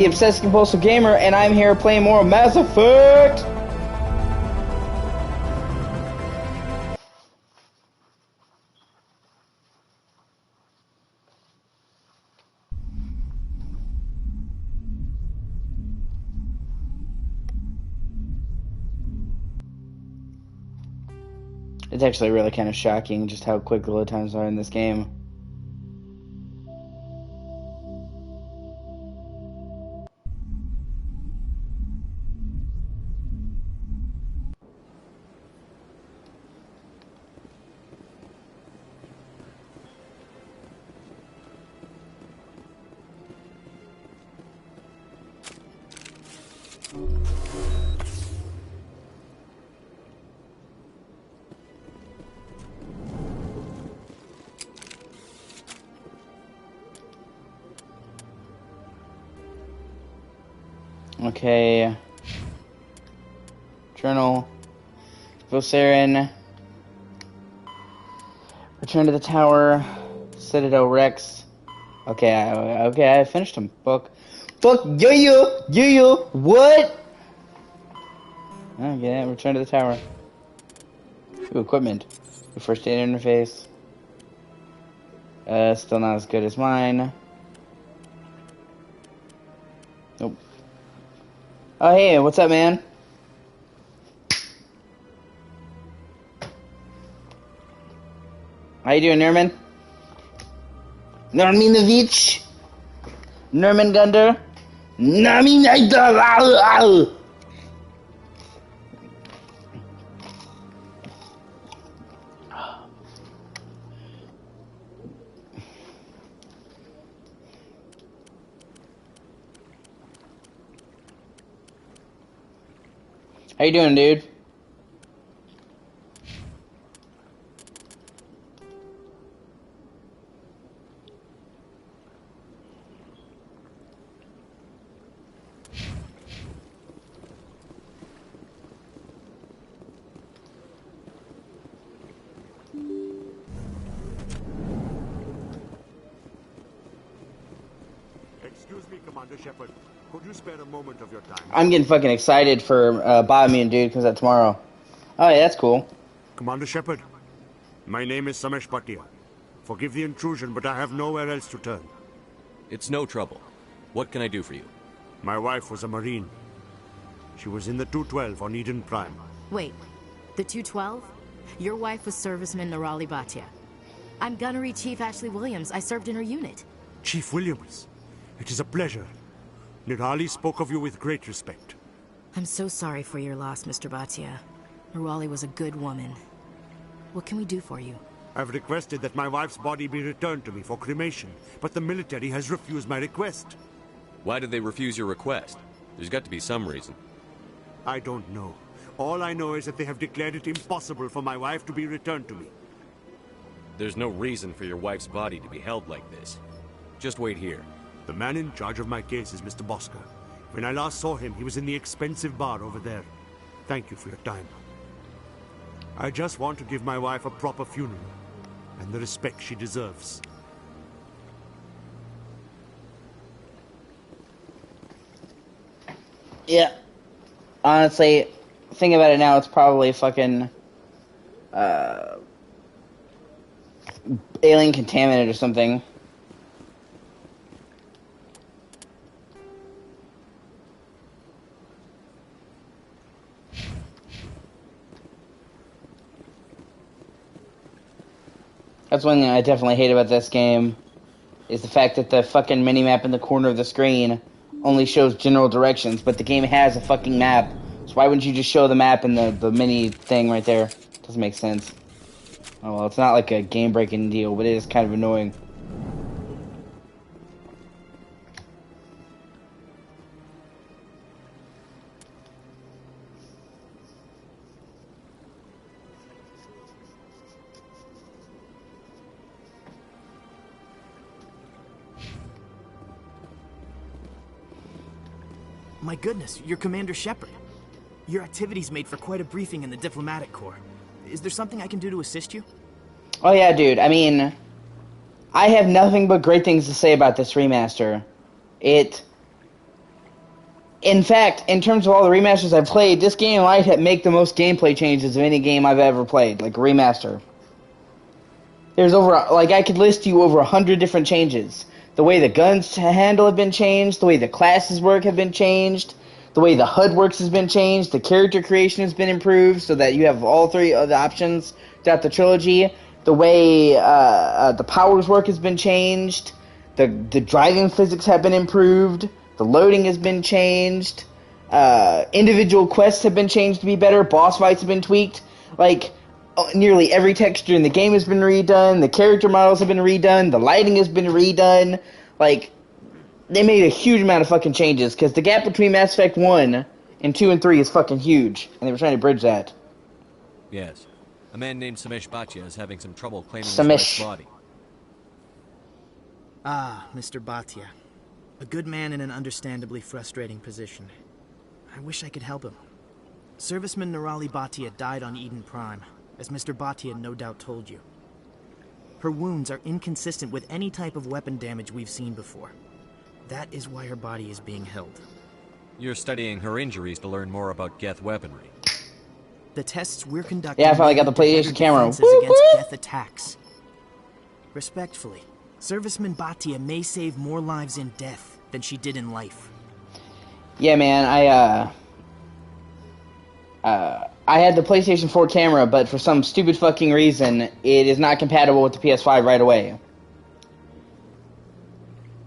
The Obsessed Compulsive Gamer, and I'm here playing more Mass Effect! It's actually really kind of shocking just how quick the load times are in this game. Okay. Journal. Vosarin. Return to the tower. Citadel Rex. Okay, I finished him. Book. Yo. What? Okay, return to the tower. Ooh, equipment. The first aid interface. Still not as good as mine. Nope. Oh, hey, what's up, man? How you doing, Nerman? Nerminovich? Nerman Gunder? Nerminator! How you doing, dude? Excuse me, Commander Shepard. Could you spare a moment of your time? I'm getting fucking excited for Bohemian, dude, because that's tomorrow. Oh, yeah, that's cool. Commander Shepard, my name is Samesh Bhatia. Forgive the intrusion, but I have nowhere else to turn. It's no trouble. What can I do for you? My wife was a Marine. She was in the 212 on Eden Prime. Wait, the 212? Your wife was serviceman Nirali Bhatia. I'm Gunnery Chief Ashley Williams. I served in her unit. Chief Williams, it is a pleasure. Nirali spoke of you with great respect. I'm so sorry for your loss, Mr. Bhatia. Nirali was a good woman. What can we do for you? I've requested that my wife's body be returned to me for cremation, but the military has refused my request. Why did they refuse your request? There's got to be some reason. I don't know. All I know is that they have declared it impossible for my wife to be returned to me. There's no reason for your wife's body to be held like this. Just wait here. The man in charge of my case is Mr. Bosca. When I last saw him, he was in the expensive bar over there. Thank you for your time. I just want to give my wife a proper funeral, and the respect she deserves. Yeah. Honestly, think about it now, it's probably fucking alien contaminated or something. That's one thing I definitely hate about this game, is the fact that the fucking mini-map in the corner of the screen only shows general directions, but the game has a fucking map. So why wouldn't you just show the map in the mini thing right there? Doesn't make sense. Oh well, it's not like a game-breaking deal, but it is kind of annoying. My goodness, you're Commander Shepard. Your activities made for quite a briefing in the Diplomatic Corps. Is there something I can do to assist you? Oh yeah, dude. I mean, I have nothing but great things to say about this remaster. It In fact, in terms of all the remasters I've played, this game might make the most gameplay changes of any game I've ever played, like remaster. There's I could list you over 100 different changes. The way the guns to handle have been changed, the way the classes work have been changed, the way the HUD works has been changed, the character creation has been improved so that you have all three of the options throughout the trilogy. The way the powers work has been changed. The driving physics have been improved. The loading has been changed. Individual quests have been changed to be better. Boss fights have been tweaked. Like, nearly every texture in the game has been redone. The character models have been redone. The lighting has been redone. Like, they made a huge amount of fucking changes because the gap between Mass Effect 1 and 2 and 3 is fucking huge. And they were trying to bridge that. Yes. A man named Samesh Bhatia is having some trouble claiming his Samesh. wife's body. Ah, Mr. Bhatia. A good man in an understandably frustrating position. I wish I could help him. Serviceman Nirali Bhatia died on Eden Prime, as Mr. Bhatia no doubt told you. Her wounds are inconsistent with any type of weapon damage we've seen before. That is why her body is being held. You're studying her injuries to learn more about Geth weaponry. The tests we're conducting... Yeah, I finally got the PlayStation camera. ...against Geth attacks. Respectfully, Serviceman Bhatia may save more lives in death than she did in life. Yeah, man, I had the PlayStation 4 camera, but for some stupid fucking reason, it is not compatible with the PS5 right away.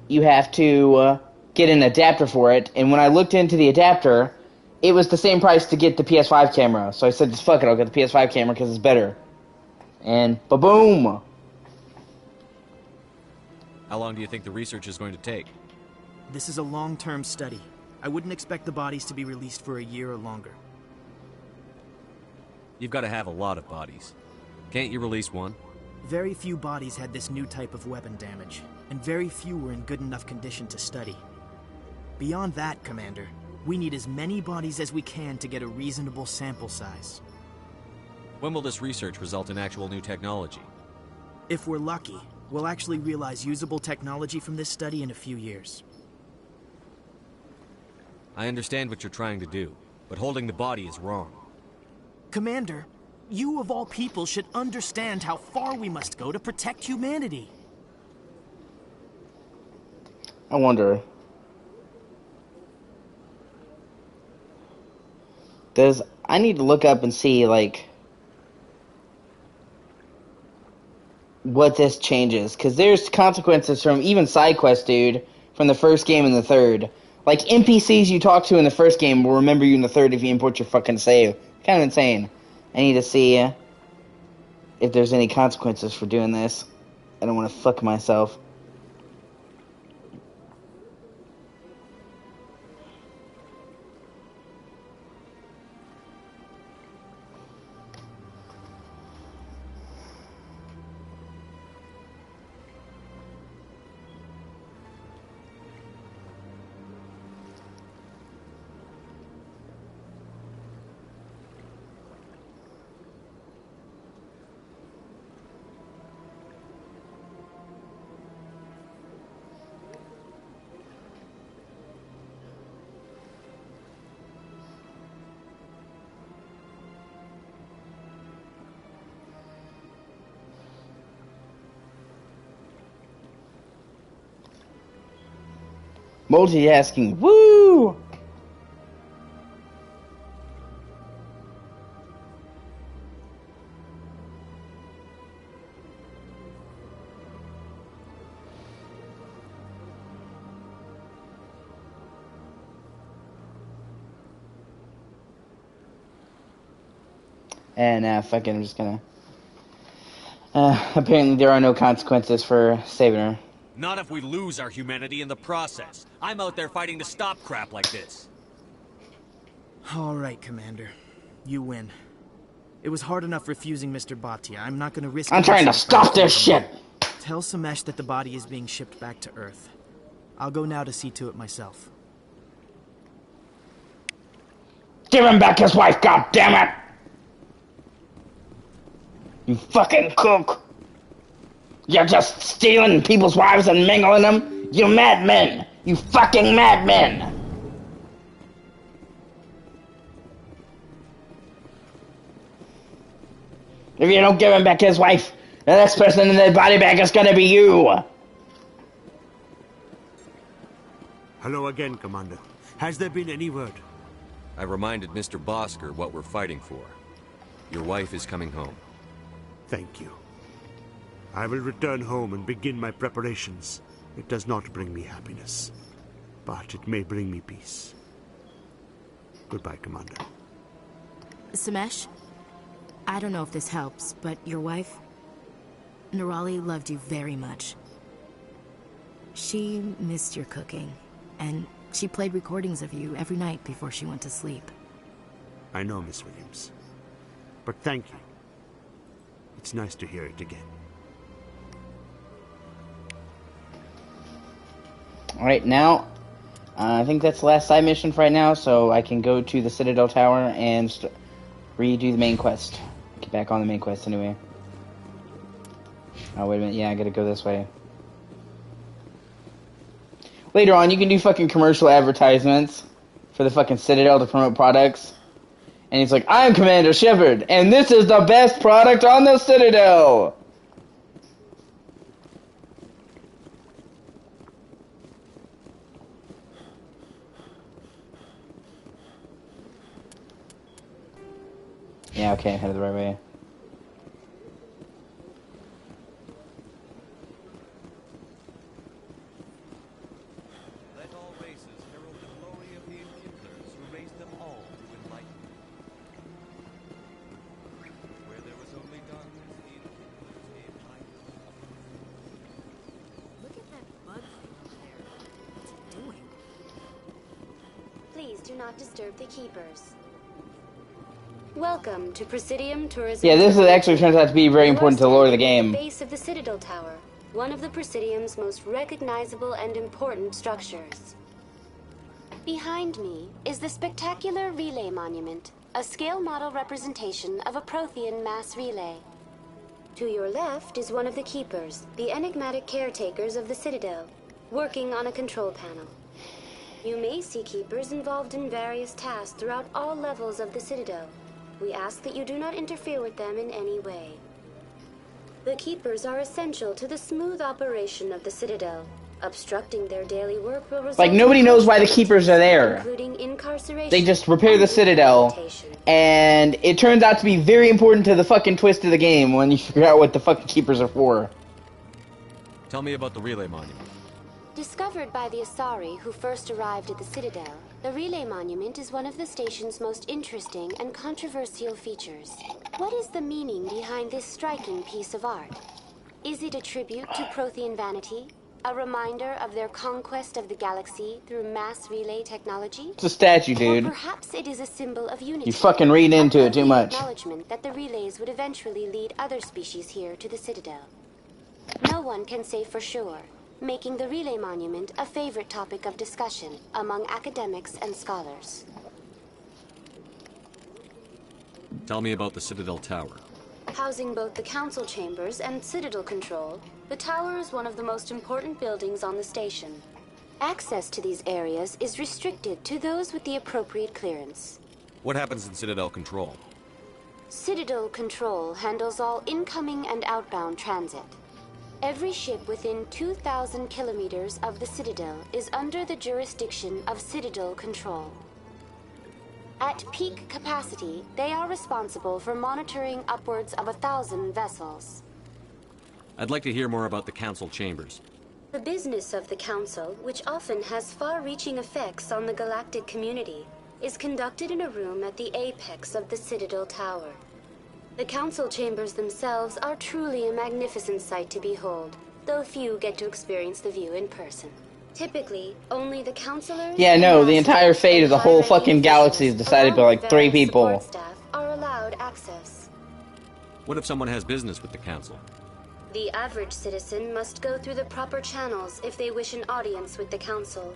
You have to get an adapter for it, and when I looked into the adapter, it was the same price to get the PS5 camera. So I said, just fuck it, I'll get the PS5 camera because it's better. And ba-boom! How long do you think the research is going to take? This is a long-term study. I wouldn't expect the bodies to be released for a year or longer. You've got to have a lot of bodies. Can't you release one? Very few bodies had this new type of weapon damage, and very few were in good enough condition to study. Beyond that, Commander, we need as many bodies as we can to get a reasonable sample size. When will this research result in actual new technology? If we're lucky, we'll actually realize usable technology from this study in a few years. I understand what you're trying to do, but holding the body is wrong. Commander, you of all people should understand how far we must go to protect humanity. I wonder... I need to look up and see, like... what this changes. Because there's consequences from even side quests, dude, from the first game and the third. Like, NPCs you talk to in the first game will remember you in the third if you import your fucking save. Kind of insane. I need to see if there's any consequences for doing this. I don't want to fuck myself. Multitasking. Woo! And fucking, I'm just gonna... apparently there are no consequences for saving her. Not if we lose our humanity in the process. I'm out there fighting to stop crap like this. All right, Commander. You win. It was hard enough refusing Mr. Bhatia. I'm not going to risk... I'm trying to stop this shit! Tell Samesh that the body is being shipped back to Earth. I'll go now to see to it myself. Give him back his wife, goddammit! You fucking cook! You're just stealing people's wives and mingling them? You madmen! You fucking madmen! If you don't give him back his wife, the next person in the body bag is gonna be you. Hello again, Commander. Has there been any word? I reminded Mr. Bosker what we're fighting for. Your wife is coming home. Thank you. I will return home and begin my preparations. It does not bring me happiness, but it may bring me peace. Goodbye, Commander. Samesh, I don't know if this helps, but your wife, Nerali, loved you very much. She missed your cooking, and she played recordings of you every night before she went to sleep. I know, Miss Williams. But thank you. It's nice to hear it again. Alright, now, I think that's the last side mission for right now, so I can go to the Citadel Tower and redo the main quest. Get back on the main quest anyway. Oh, wait a minute, yeah, I gotta go this way. Later on, you can do fucking commercial advertisements for the fucking Citadel to promote products. And he's like, I'm Commander Shepard, and this is the best product on the Citadel! Yeah, okay, I'm headed the right way. Let all races herald the glory of the Enkindlers who raised them all to enlightenment. Where there was only darkness, the Enkindlers gave light. Look at that bug thing over there. What's it doing? Please do not disturb the keepers. Welcome to Presidium Tourism. Yeah, this actually turns out to be very important to the lore of the You are standing game. at the base of the Citadel Tower, one of the Presidium's most recognizable and important structures. Behind me is the spectacular Relay Monument, a scale model representation of a Prothean mass relay. To your left is one of the keepers, the enigmatic caretakers of the Citadel, working on a control panel. You may see keepers involved in various tasks throughout all levels of the Citadel. We ask that you do not interfere with them in any way. The keepers are essential to the smooth operation of the Citadel. Obstructing their daily work will result Like, nobody in knows why the punishment, keepers are there. including incarceration. They just repair the and Citadel, rehabilitation. and it turns out to be very important to the fucking twist of the game when you figure out what the fucking keepers are for. Tell me about the relay monument. Discovered by the Asari who first arrived at the Citadel, the Relay Monument is one of the station's most interesting and controversial features. What is the meaning behind this striking piece of art? Is it a tribute to Prothean vanity? A reminder of their conquest of the galaxy through mass relay technology? It's a statue, dude. Or perhaps it is a symbol of unity. You fucking read into it too much. Acknowledgement that the relays would eventually lead other species here to the Citadel. No one can say for sure, making the Relay Monument a favorite topic of discussion among academics and scholars. Tell me about the Citadel Tower. Housing both the council chambers and Citadel control, the tower is one of the most important buildings on the station. Access to these areas is restricted to those with the appropriate clearance. What happens in Citadel Control? Citadel Control handles all incoming and outbound transit. Every ship within 2,000 kilometers of the Citadel is under the jurisdiction of Citadel Control. At peak capacity, they are responsible for monitoring upwards of 1,000 vessels. I'd like to hear more about the Council Chambers. The business of the Council, which often has far-reaching effects on the galactic community, is conducted in a room at the apex of the Citadel Tower. The Council Chambers themselves are truly a magnificent sight to behold, though few get to experience the view in person. Typically, only the councilors... Yeah, no, the entire fate of the whole high-ranking fucking galaxy is officials, decided by along like with 3 various people. support staff are allowed access. What if someone has business with the Council? The average citizen must go through the proper channels if they wish an audience with the Council.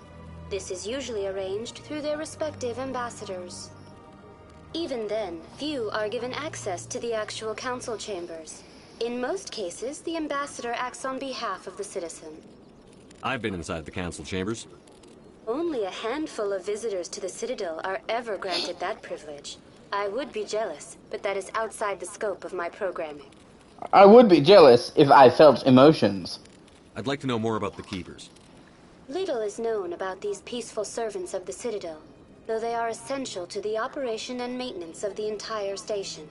This is usually arranged through their respective ambassadors. Even then, few are given access to the actual council chambers. In most cases, the ambassador acts on behalf of the citizen. I've been inside the Council Chambers. Only a handful of visitors to the Citadel are ever granted that privilege. I would be jealous, but that is outside the scope of my programming. I would be jealous if I felt emotions. I'd like to know more about the Keepers. Little is known about these peaceful servants of the Citadel, though they are essential to the operation and maintenance of the entire station.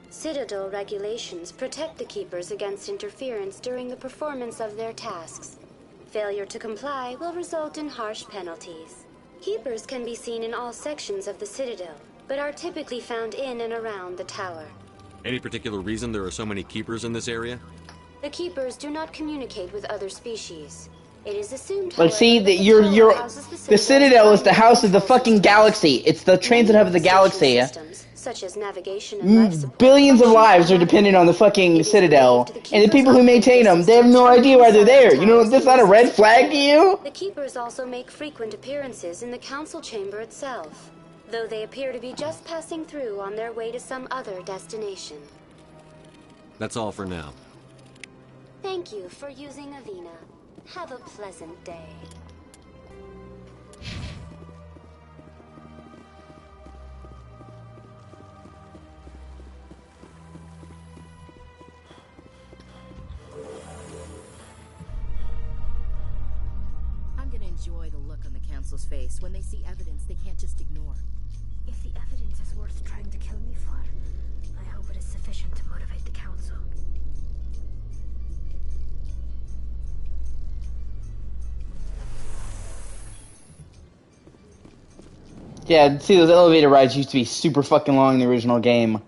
Citadel regulations protect the Keepers against interference during the performance of their tasks. Failure to comply will result in harsh penalties. Keepers can be seen in all sections of the Citadel, but are typically found in and around the tower. Any particular reason there are so many Keepers in this area? The Keepers do not communicate with other species. It is assumed, Like, however, see, that that the tower houses the Citadel is the house of the fucking galaxy. It's the transit hub of the Station galaxy. systems, such as navigation and life support, Billions of function lives are automatically. dependent on the fucking It is Citadel, believed and the Keepers people who operate maintain the them, they have no systems idea why they're inside there. the You know, tower's that's not a red flag to you? The Keepers also make frequent appearances in the council chamber itself, though they appear to be just passing through on their way to some other destination. That's all for now. Thank you for using Avena. Have a pleasant day. I'm gonna enjoy the look on the council's face when they see evidence they can't just ignore. If the evidence is worth trying to kill me for, I hope it is sufficient to motivate the council. Yeah, see, those elevator rides used to be super fucking long in the original game.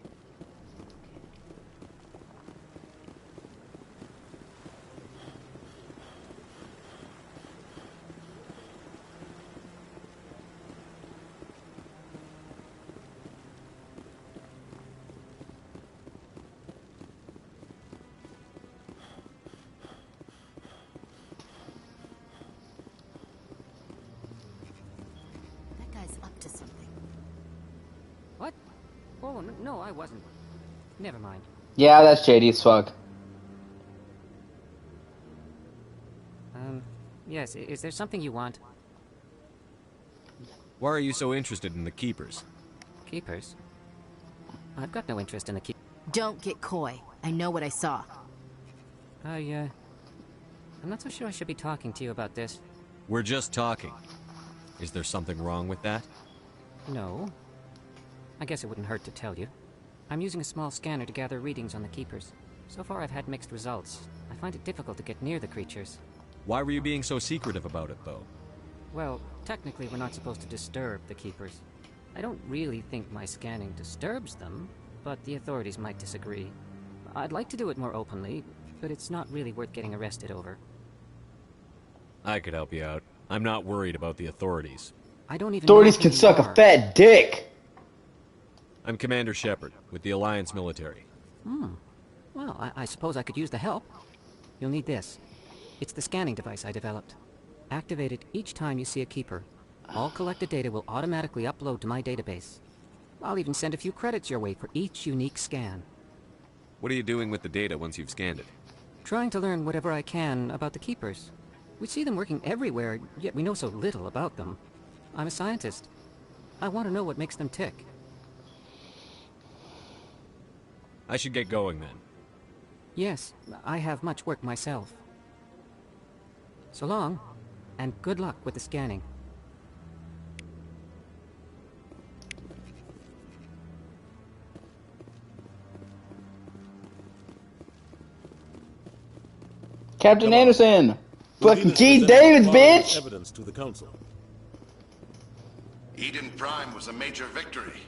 That guy's up to something. What? Oh, no, I wasn't. Never mind. Yeah, that's shady as fuck. Yes, is there something you want? Why are you so interested in the Keepers? Keepers? I've got no interest in the Don't get coy. I know what I saw. I'm not so sure I should be talking to you about this. We're just talking. Is there something wrong with that? No. I guess it wouldn't hurt to tell you. I'm using a small scanner to gather readings on the Keepers. So far I've had mixed results. I find it difficult to get near the creatures. Why were you being so secretive about it, though? Well, technically we're not supposed to disturb the Keepers. I don't really think my scanning disturbs them, but the authorities might disagree. I'd like to do it more openly, but it's not really worth getting arrested over. I could help you out. I'm not worried about the authorities. I don't even Authorities know who can you suck a are. fat dick. I'm Commander Shepard, with the Alliance military. Well, I suppose I could use the help. You'll need this. It's the scanning device I developed. Activate it each time you see a Keeper. All collected data will automatically upload to my database. I'll even send a few credits your way for each unique scan. What are you doing with the data once you've scanned it? Trying to learn whatever I can about the Keepers. We see them working everywhere, yet we know so little about them. I'm a scientist. I want to know what makes them tick. I should get going then. Yes, I have much work myself. So long, and good luck with the scanning. Captain Anderson! Fucking Venus Keith presented Davids, the following bitch! Evidence to the council. Eden Prime was a major victory.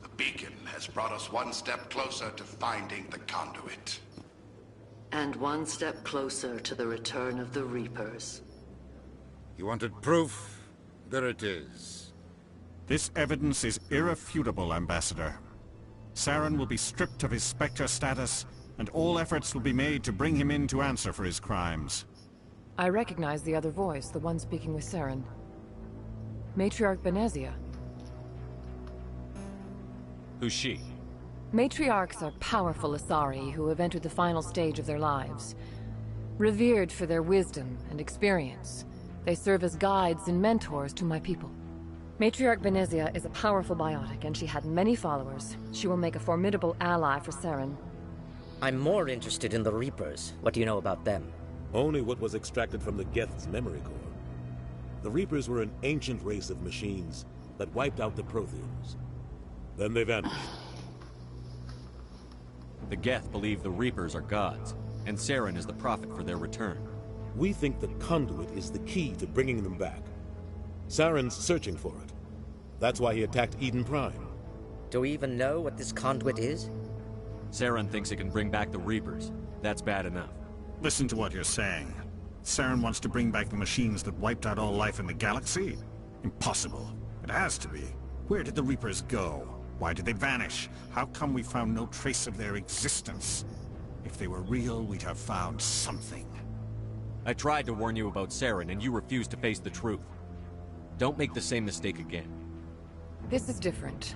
The beacon has brought us one step closer to finding the conduit. And one step closer to the return of the Reapers. You wanted proof? There it is. This evidence is irrefutable, Ambassador. Saren will be stripped of his Spectre status, and all efforts will be made to bring him in to answer for his crimes. I recognize the other voice, the one speaking with Saren. Matriarch Benezia. Who's she? Matriarchs are powerful Asari who have entered the final stage of their lives. Revered for their wisdom and experience, they serve as guides and mentors to my people. Matriarch Venezia is a powerful biotic, and she had many followers. She will make a formidable ally for Saren. I'm more interested in the Reapers. What do you know about them? Only what was extracted from the Geth's memory core. The Reapers were an ancient race of machines that wiped out the Protheans. Then they vanished. The Geth believe the Reapers are gods, and Saren is the prophet for their return. We think the conduit is the key to bringing them back. Saren's searching for it. That's why he attacked Eden Prime. Do we even know what this conduit is? Saren thinks it can bring back the Reapers. That's bad enough. Listen to what you're saying. Saren wants to bring back the machines that wiped out all life in the galaxy? Impossible. It has to be. Where did the Reapers go? Why did they vanish? How come we found no trace of their existence? If they were real, we'd have found something. I tried to warn you about Saren, and you refused to face the truth. Don't make the same mistake again. This is different.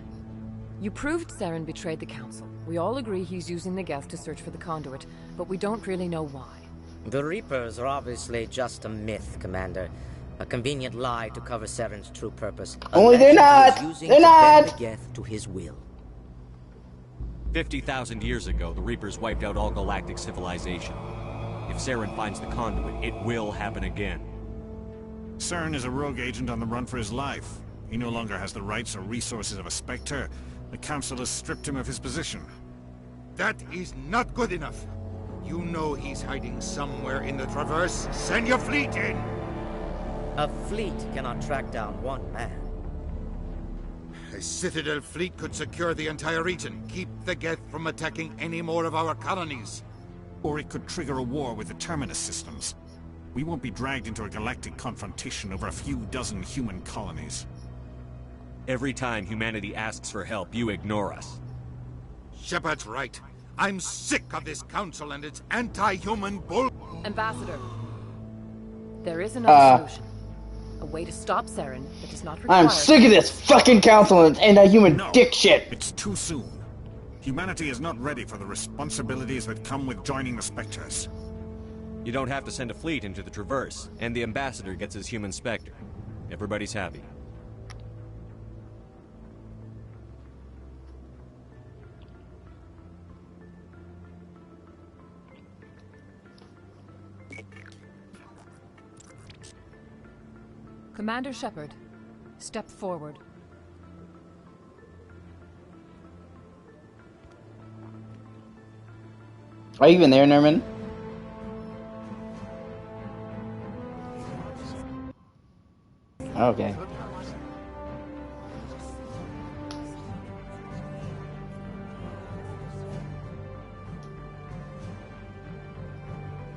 You proved Saren betrayed the Council. We all agree he's using the Geth to search for the conduit, but we don't really know why. The Reapers are obviously just a myth, Commander. A convenient lie to cover Saren's true purpose. Only they're not! They're not! The Geth to his will. 50,000 years ago, the Reapers wiped out all galactic civilization. If Saren finds the conduit, it will happen again. Saren is a rogue agent on the run for his life. He no longer has the rights or resources of a Spectre. The Council has stripped him of his position. That is not good enough. You know he's hiding somewhere in the Traverse. Send your fleet in! A fleet cannot track down one man. A Citadel fleet could secure the entire region, keep the Geth from attacking any more of our colonies. Or it could trigger a war with the Terminus systems. We won't be dragged into a galactic confrontation over a few dozen human colonies. Every time humanity asks for help, you ignore us. Shepard's right. I'm sick of this council and its anti-human bull... Ambassador, there is another solution. A way to stop Saren that does not require... I'm sick of this fucking council and its anti-human dick shit! It's too soon. Humanity is not ready for the responsibilities that come with joining the Specters. You don't have to send a fleet into the Traverse, and the Ambassador gets his human Spectre. Everybody's happy. Commander Shepard, step forward. Are you even there, Nerman? Okay.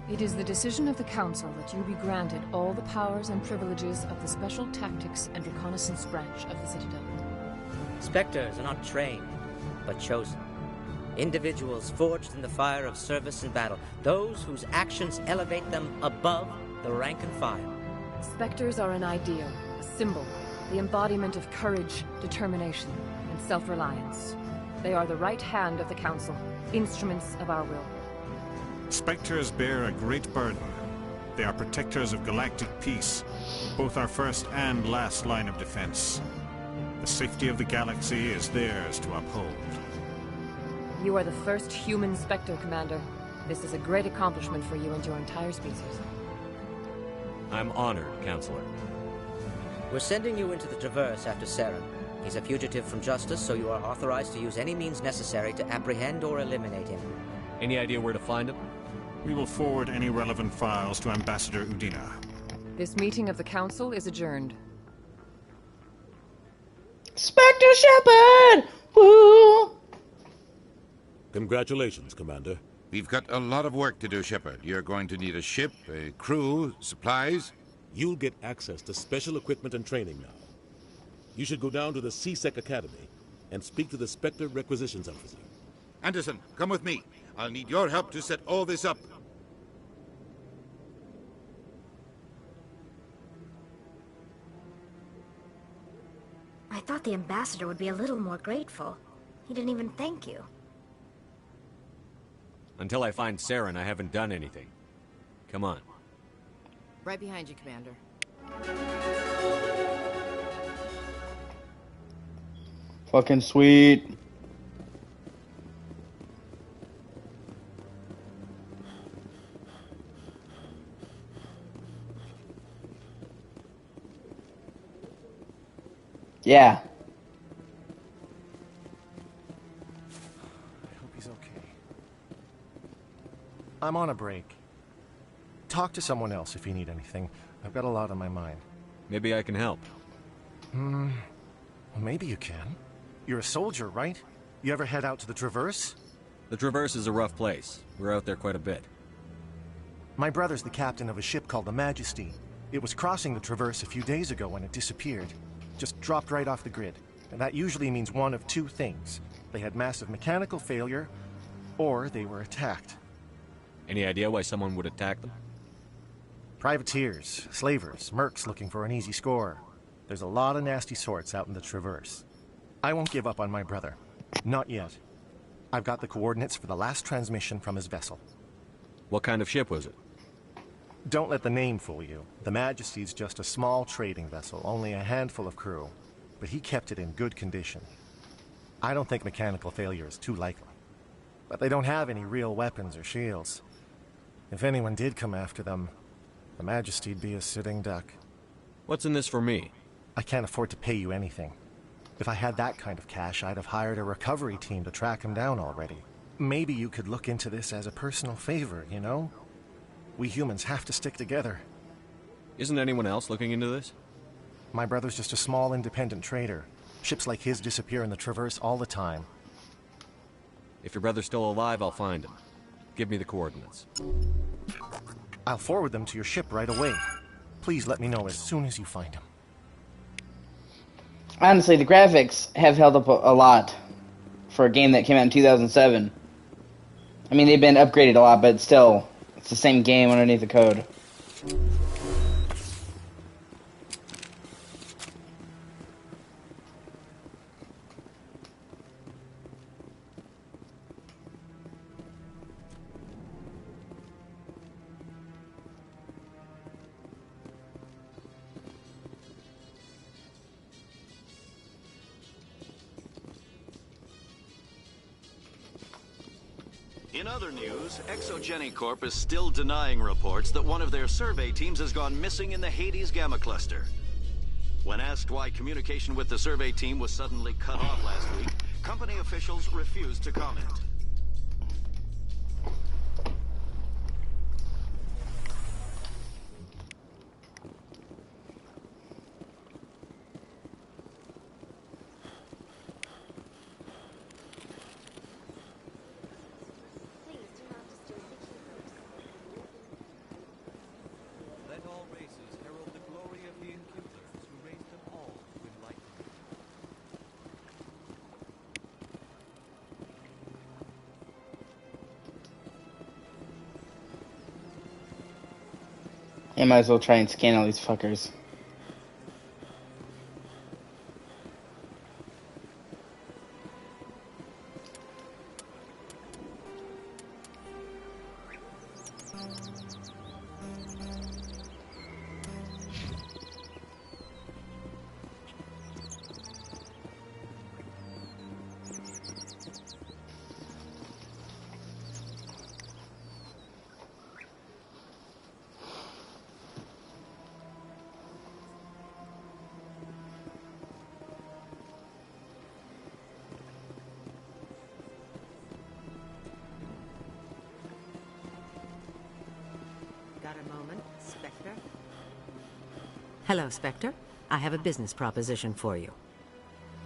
It is the decision of the Council that you be granted all the powers and privileges of the Special Tactics and Reconnaissance branch of the Citadel. Specters are not trained, but chosen. Individuals forged in the fire of service and battle. Those whose actions elevate them above the rank and file. Specters are an ideal, a symbol, the embodiment of courage, determination, and self-reliance. They are the right hand of the Council, instruments of our will. Specters bear a great burden. They are protectors of galactic peace, both our first and last line of defense. The safety of the galaxy is theirs to uphold. You are the first human Spectre, Commander. This is a great accomplishment for you and your entire species. I'm honored, Counselor. We're sending you into the Traverse after Saren. He's a fugitive from justice, so you are authorized to use any means necessary to apprehend or eliminate him. Any idea where to find him? We will forward any relevant files to Ambassador Udina. This meeting of the Council is adjourned. Spectre Shepard! Woo! Congratulations, Commander. We've got a lot of work to do, Shepard. You're going to need a ship, a crew, supplies. You'll get access to special equipment and training now. You should go down to the C-Sec Academy and speak to the Spectre Requisitions Officer. Anderson, come with me. I'll need your help to set all this up. I thought the ambassador would be a little more grateful. He didn't even thank you. Until I find Saren, I haven't done anything. Come on. Right behind you, Commander. Fucking sweet. Yeah. I hope he's okay. I'm on a break. Talk to someone else if you need anything. I've got a lot on my mind. Maybe I can help. Well, maybe you can. You're a soldier, right? You ever head out to the Traverse? The Traverse is a rough place. We're out there quite a bit. My brother's the captain of a ship called the Majesty. It was crossing the Traverse a few days ago when it disappeared. Just dropped right off the grid. And that usually means one of two things. They had massive mechanical failure, or they were attacked. Any idea why someone would attack them? Privateers, slavers, mercs looking for an easy score. There's a lot of nasty sorts out in the Traverse. I won't give up on my brother. Not yet. I've got the coordinates for the last transmission from his vessel. What kind of ship was it? Don't let the name fool you. The Majesty's just a small trading vessel, only a handful of crew. But he kept it in good condition. I don't think mechanical failure is too likely. But they don't have any real weapons or shields. If anyone did come after them, the Majesty'd be a sitting duck. What's in this for me? I can't afford to pay you anything. If I had that kind of cash, I'd have hired a recovery team to track him down already. Maybe you could look into this as a personal favor, you know? We humans have to stick together. Isn't anyone else looking into this? My brother's just a small independent trader. Ships like his disappear in the Traverse all the time. If your brother's still alive, I'll find him. Give me the coordinates. I'll forward them to your ship right away. Please let me know as soon as you find him. Honestly, the graphics have held up a lot for a game that came out in 2007. I mean, they've been upgraded a lot, but still, it's the same game underneath the code. In other news, Exogeny Corp is still denying reports that one of their survey teams has gone missing in the Hades Gamma Cluster. When asked why communication with the survey team was suddenly cut off last week, company officials refused to comment. Let all races herald the glory of the Inquisitors who raised them all to enlightenment. I might as well try and scan all these fuckers. Got a moment, Spectre? Hello, Spectre. I have a business proposition for you.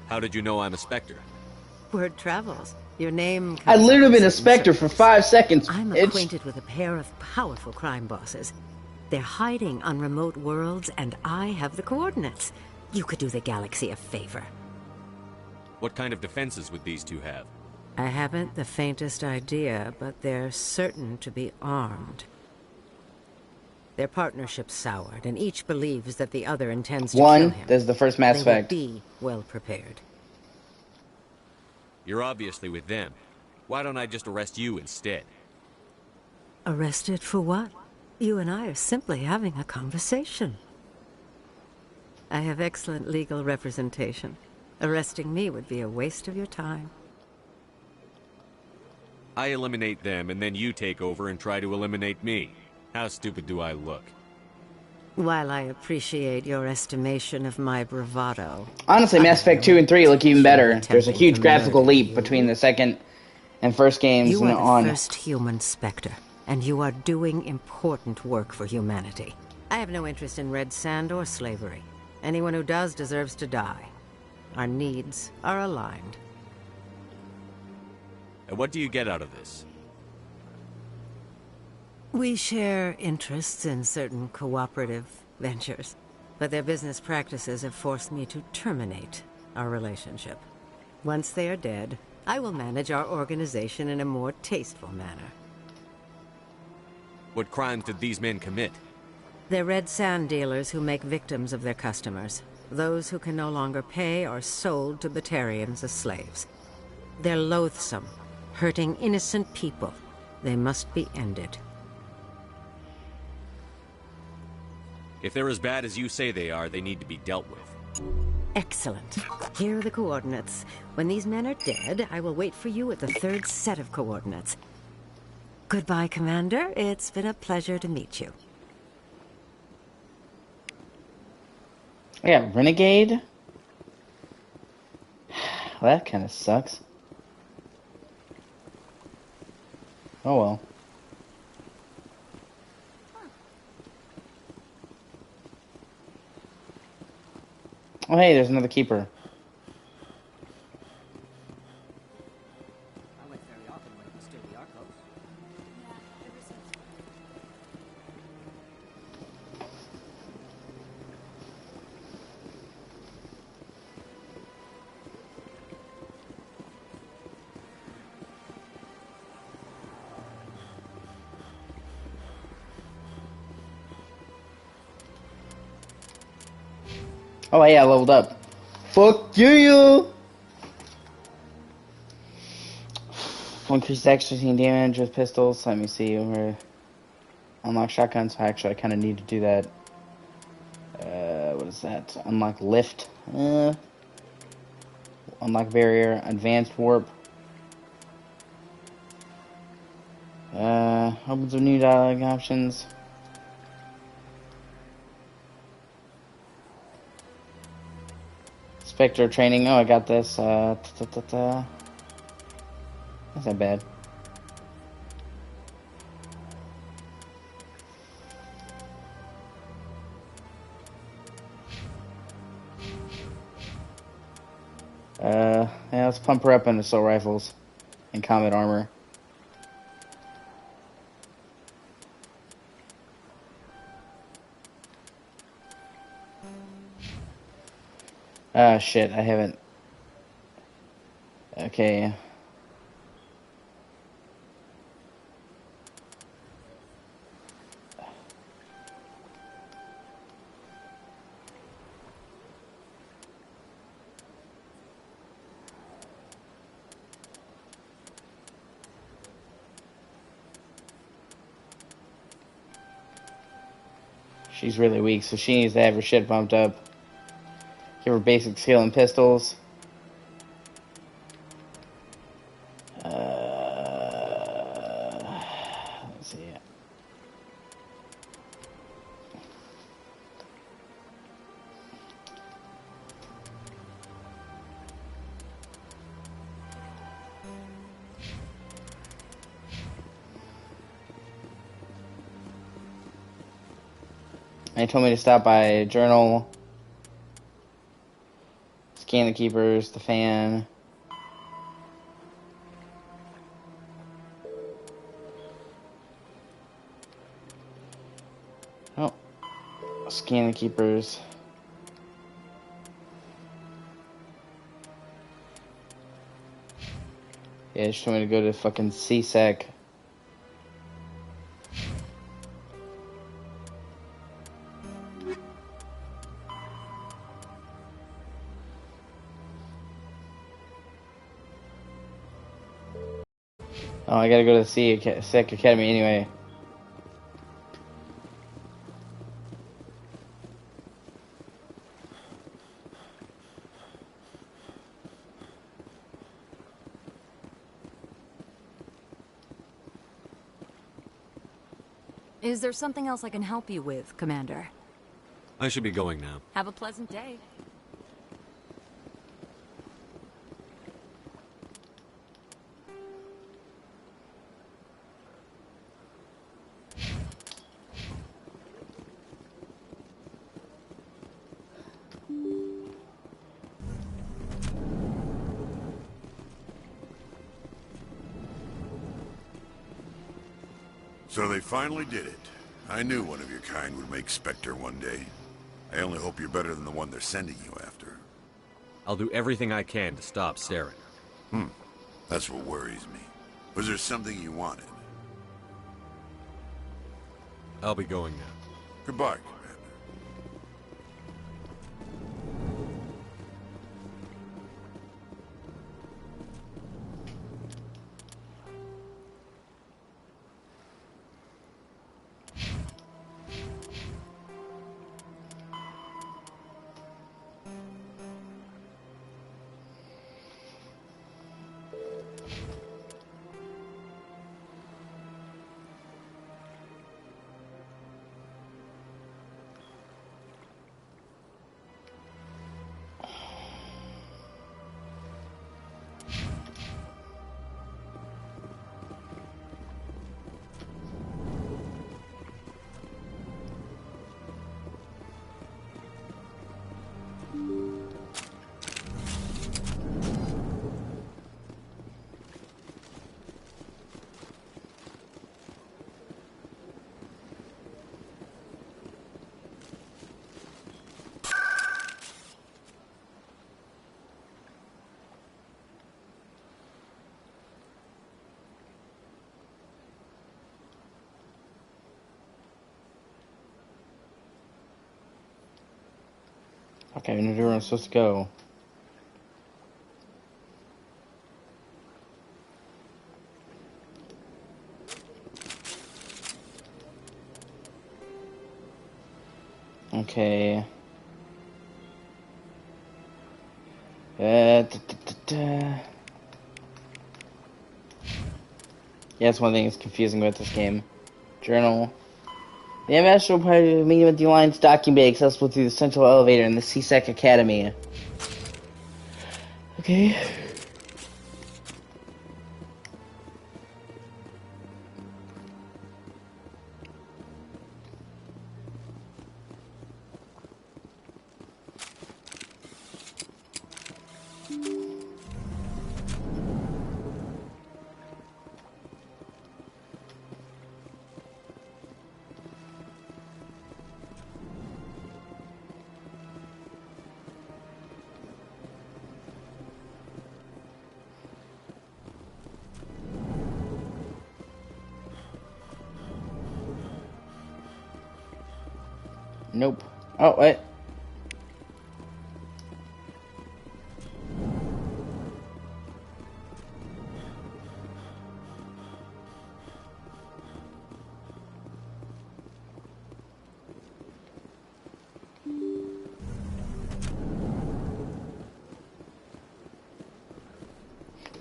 How did you know I'm a Spectre? Word travels. Your name I've comes literally up been in a Spectre for 5 seconds. I'm bitch. acquainted with a pair of powerful crime bosses. They're hiding on remote worlds, and I have the coordinates. You could do the galaxy a favor. What kind of defenses would these two have? I haven't the faintest idea, but they're certain to be armed. Their partnership's soured, and each believes that the other intends to kill One, him. there's the first Mass They will Effect. be well prepared. You're obviously with them. Why don't I just arrest you instead? Arrested for what? You and I are simply having a conversation. I have excellent legal representation. Arresting me would be a waste of your time. I eliminate them, and then you take over and try to eliminate me. How stupid do I look? While I appreciate your estimation of my bravado... Honestly, Mass Effect 2 and 3 look even better. There's a huge to graphical murder leap you. between the second and first games You and are the on. first human Spectre, and you are doing important work for humanity. I have no interest in red sand or slavery. Anyone who does deserves to die. Our needs are aligned. And what do you get out of this? We share interests in certain cooperative ventures, but their business practices have forced me to terminate our relationship. Once they are dead, I will manage our organization in a more tasteful manner. What crimes did these men commit? They're red sand dealers who make victims of their customers. Those who can no longer pay are sold to Batarians as slaves. They're loathsome, hurting innocent people. They must be ended. If they're as bad as you say they are, they need to be dealt with. Excellent. Here are the coordinates. When these men are dead, I will wait for you at the third set of coordinates. Goodbye, Commander. It's been a pleasure to meet you. Yeah, Renegade? Well, that kind of sucks. Oh well. Oh hey, there's another keeper. I went very often when it was still the Arcos. Oh yeah, I leveled up. Fuck you! Increase extra team damage with pistols. Let me see. Where unlock shotguns. Actually, I kind of need to do that. What is that? Unlock lift. Unlock barrier. Advanced warp. Opens with new dialogue options. Spectre training. Oh, I got this. That's not bad. Yeah, let's pump her up in assault rifles and combat armor. Ah, shit, I haven't. Okay. She's really weak, so she needs to have her shit bumped up. Give her basic skill and pistols. Let's see. They told me to stop by journal, scan the keepers, the fan. Oh, scan the keepers. Yeah, she told me to go to fucking CSEC. Oh, I gotta go to the CSEC Academy anyway. Is there something else I can help you with, Commander? I should be going now. Have a pleasant day. So they finally did it. I knew one of your kind would make Spectre one day. I only hope you're better than the one they're sending you after. I'll do everything I can to stop Saren. That's what worries me. Was there something you wanted? I'll be going now. Goodbye. Okay, I know where I'm supposed to go. Okay. Yeah, that's one thing that's confusing about this game. Journal. The ambassador part of meeting with the Alliance docking bay accessible through the central elevator in the C-Sec Academy. Okay. Nope. Oh, wait.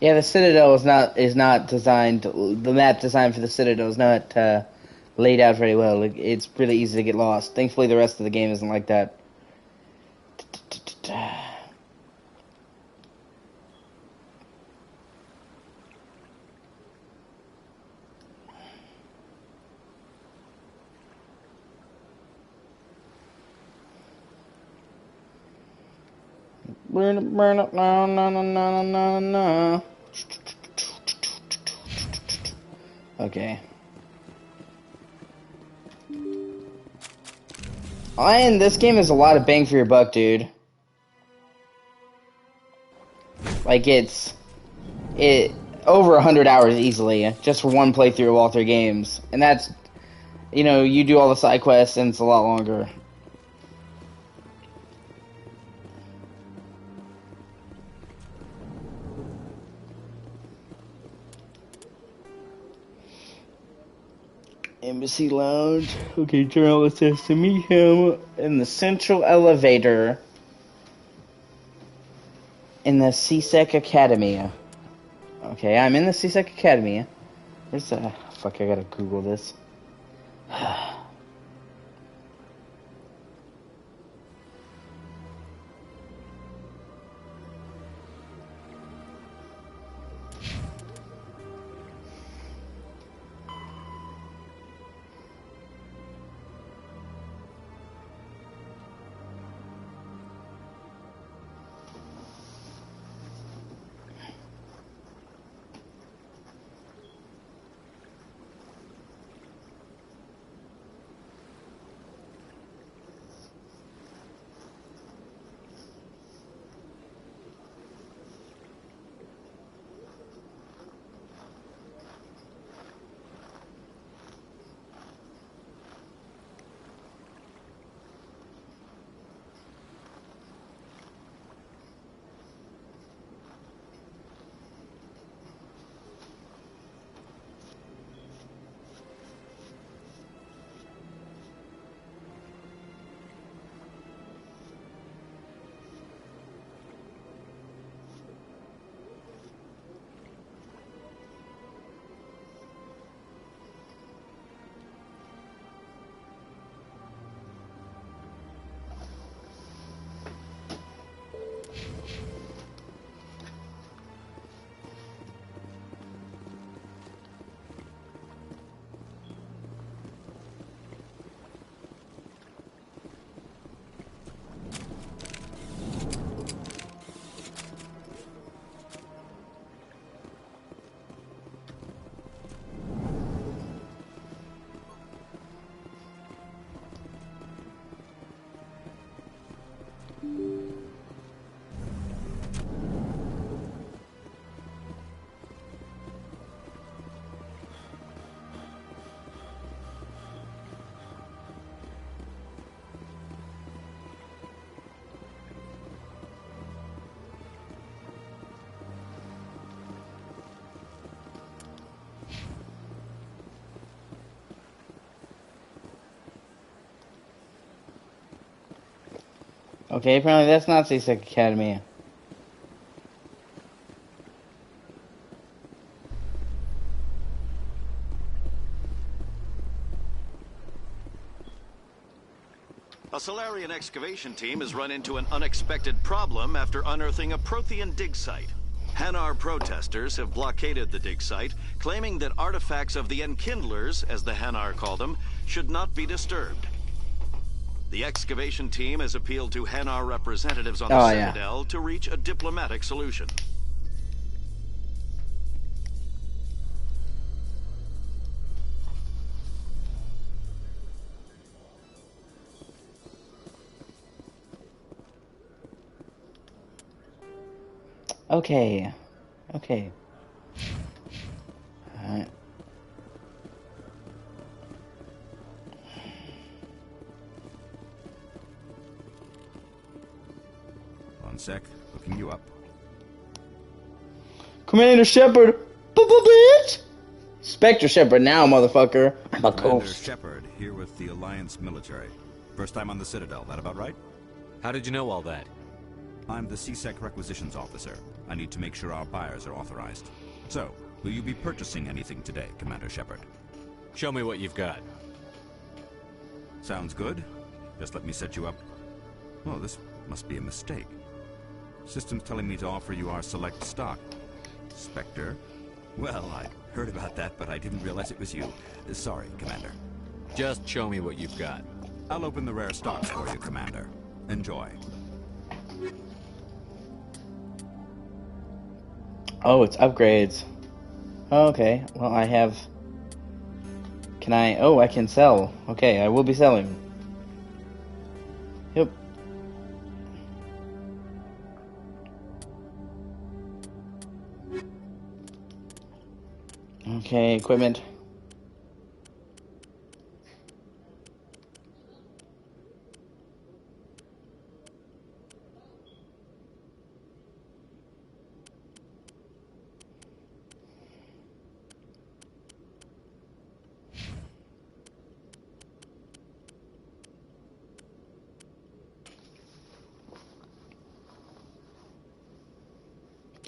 Yeah, the Citadel is not designed. The map designed for the Citadel is not laid out very well. It's really easy to get lost. Thankfully, the rest of the game isn't like that. Burn up, no, no, no, no, no, no. Okay. And this game is a lot of bang for your buck, dude. Like, it's over 100 hours easily, just for one playthrough of all 3 games. And that's, you know, you do all the side quests, and it's a lot longer. Embassy Lounge. Okay, journalist says to meet him in the central elevator in the C-Sec Academy. Okay, I'm in the C-Sec Academy. Where's the... Fuck, I gotta Google this. Okay, apparently that's not C-Sec Academy. A Solarian excavation team has run into an unexpected problem after unearthing a Prothean dig site. Hanar protesters have blockaded the dig site, claiming that artifacts of the Enkindlers, as the Hanar call them, should not be disturbed. The excavation team has appealed to Hanar representatives on the Citadel to reach a diplomatic solution. Okay. Okay. Alright. One sec. Looking you up. Commander Shepard! Bitch! Spectre Shepard now, motherfucker. I'm a Commander ghost. Shepard, here with the Alliance military. First time on the Citadel, that about right? How did you know all that? I'm the C-Sec requisitions officer. I need to make sure our buyers are authorized. So, will you be purchasing anything today, Commander Shepard? Show me what you've got. Sounds good. Just let me set you up. Oh, this must be a mistake. System's telling me to offer you our select stock. Spectre? Well, I heard about that, but I didn't realize it was you. Sorry, Commander. Just show me what you've got. I'll open the rare stocks for you, Commander. Enjoy. Oh, it's upgrades. Okay, well I have... Can I... Oh, I can sell. Okay, I will be selling. Yep. Okay, equipment.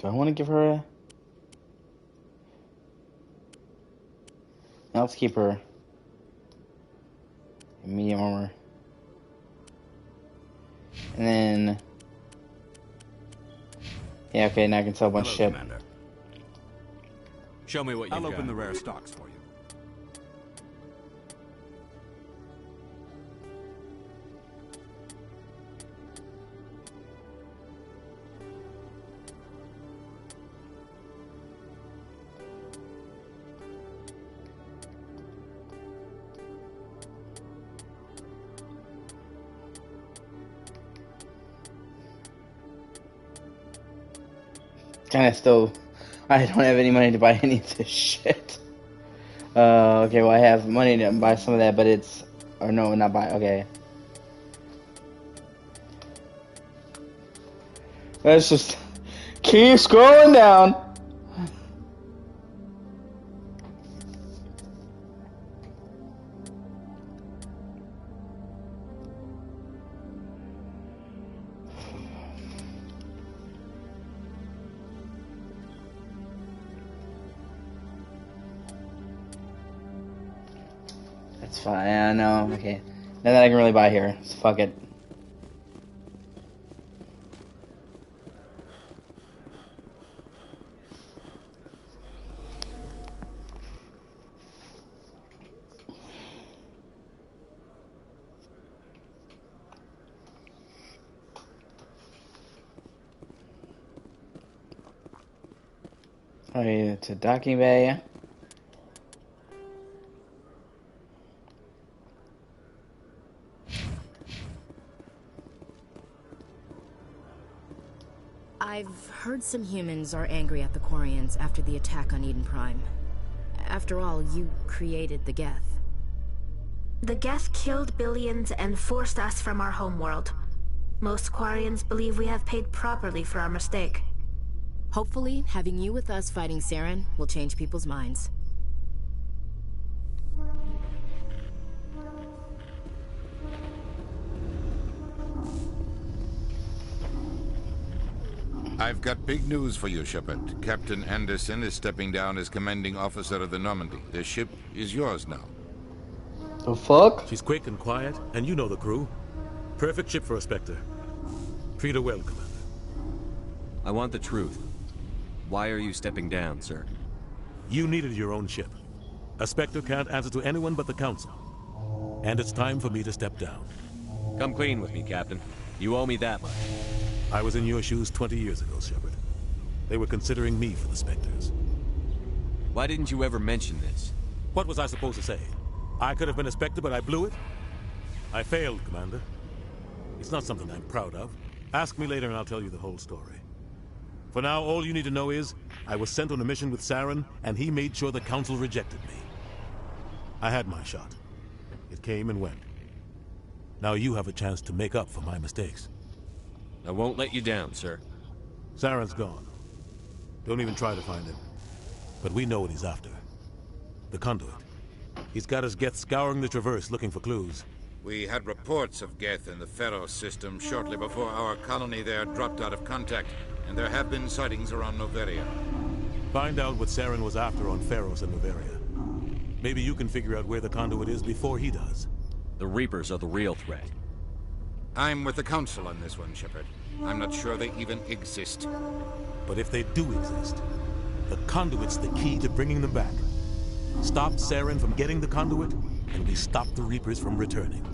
Do I want to give her a... No, let's keep her medium armor. And then... Yeah, okay, now I can sell a bunch of shit. Commander. Show me what you've got. I'll open the rare stocks for you. Kinda still... I don't have any money to buy any of this shit. Okay, well I have money to buy some of that, but it's... Or no, not buy... Okay. Let's just... Keep scrolling down! That's fine. Yeah, no. Okay. Nothing I can really buy here. So fuck it. Okay, to docking bay. I've heard some humans are angry at the Quarians after the attack on Eden Prime. After all, you created the Geth. The Geth killed billions and forced us from our homeworld. Most Quarians believe we have paid properly for our mistake. Hopefully, having you with us fighting Saren will change people's minds. I've got big news for you, Shepard. Captain Anderson is stepping down as commanding officer of the Normandy. The ship is yours now. The fuck? She's quick and quiet, and you know the crew. Perfect ship for a Spectre. Treat her well, Commander. I want the truth. Why are you stepping down, sir? You needed your own ship. A Spectre can't answer to anyone but the Council. And it's time for me to step down. Come clean with me, Captain. You owe me that much. I was in your shoes 20 years ago, Shepard. They were considering me for the Spectres. Why didn't you ever mention this? What was I supposed to say? I could have been a Spectre, but I blew it? I failed, Commander. It's not something I'm proud of. Ask me later and I'll tell you the whole story. For now, all you need to know is, I was sent on a mission with Saren, and he made sure the Council rejected me. I had my shot. It came and went. Now you have a chance to make up for my mistakes. I won't let you down, sir. Saren's gone. Don't even try to find him. But we know what he's after. The conduit. He's got his Geth scouring the Traverse looking for clues. We had reports of Geth in the Pharos system shortly before our colony there dropped out of contact, and there have been sightings around Noveria. Find out what Saren was after on Pharos and Noveria. Maybe you can figure out where the conduit is before he does. The Reapers are the real threat. I'm with the Council on this one, Shepard. I'm not sure they even exist. But if they do exist, the conduit's the key to bringing them back. Stop Saren from getting the conduit, and we stop the Reapers from returning.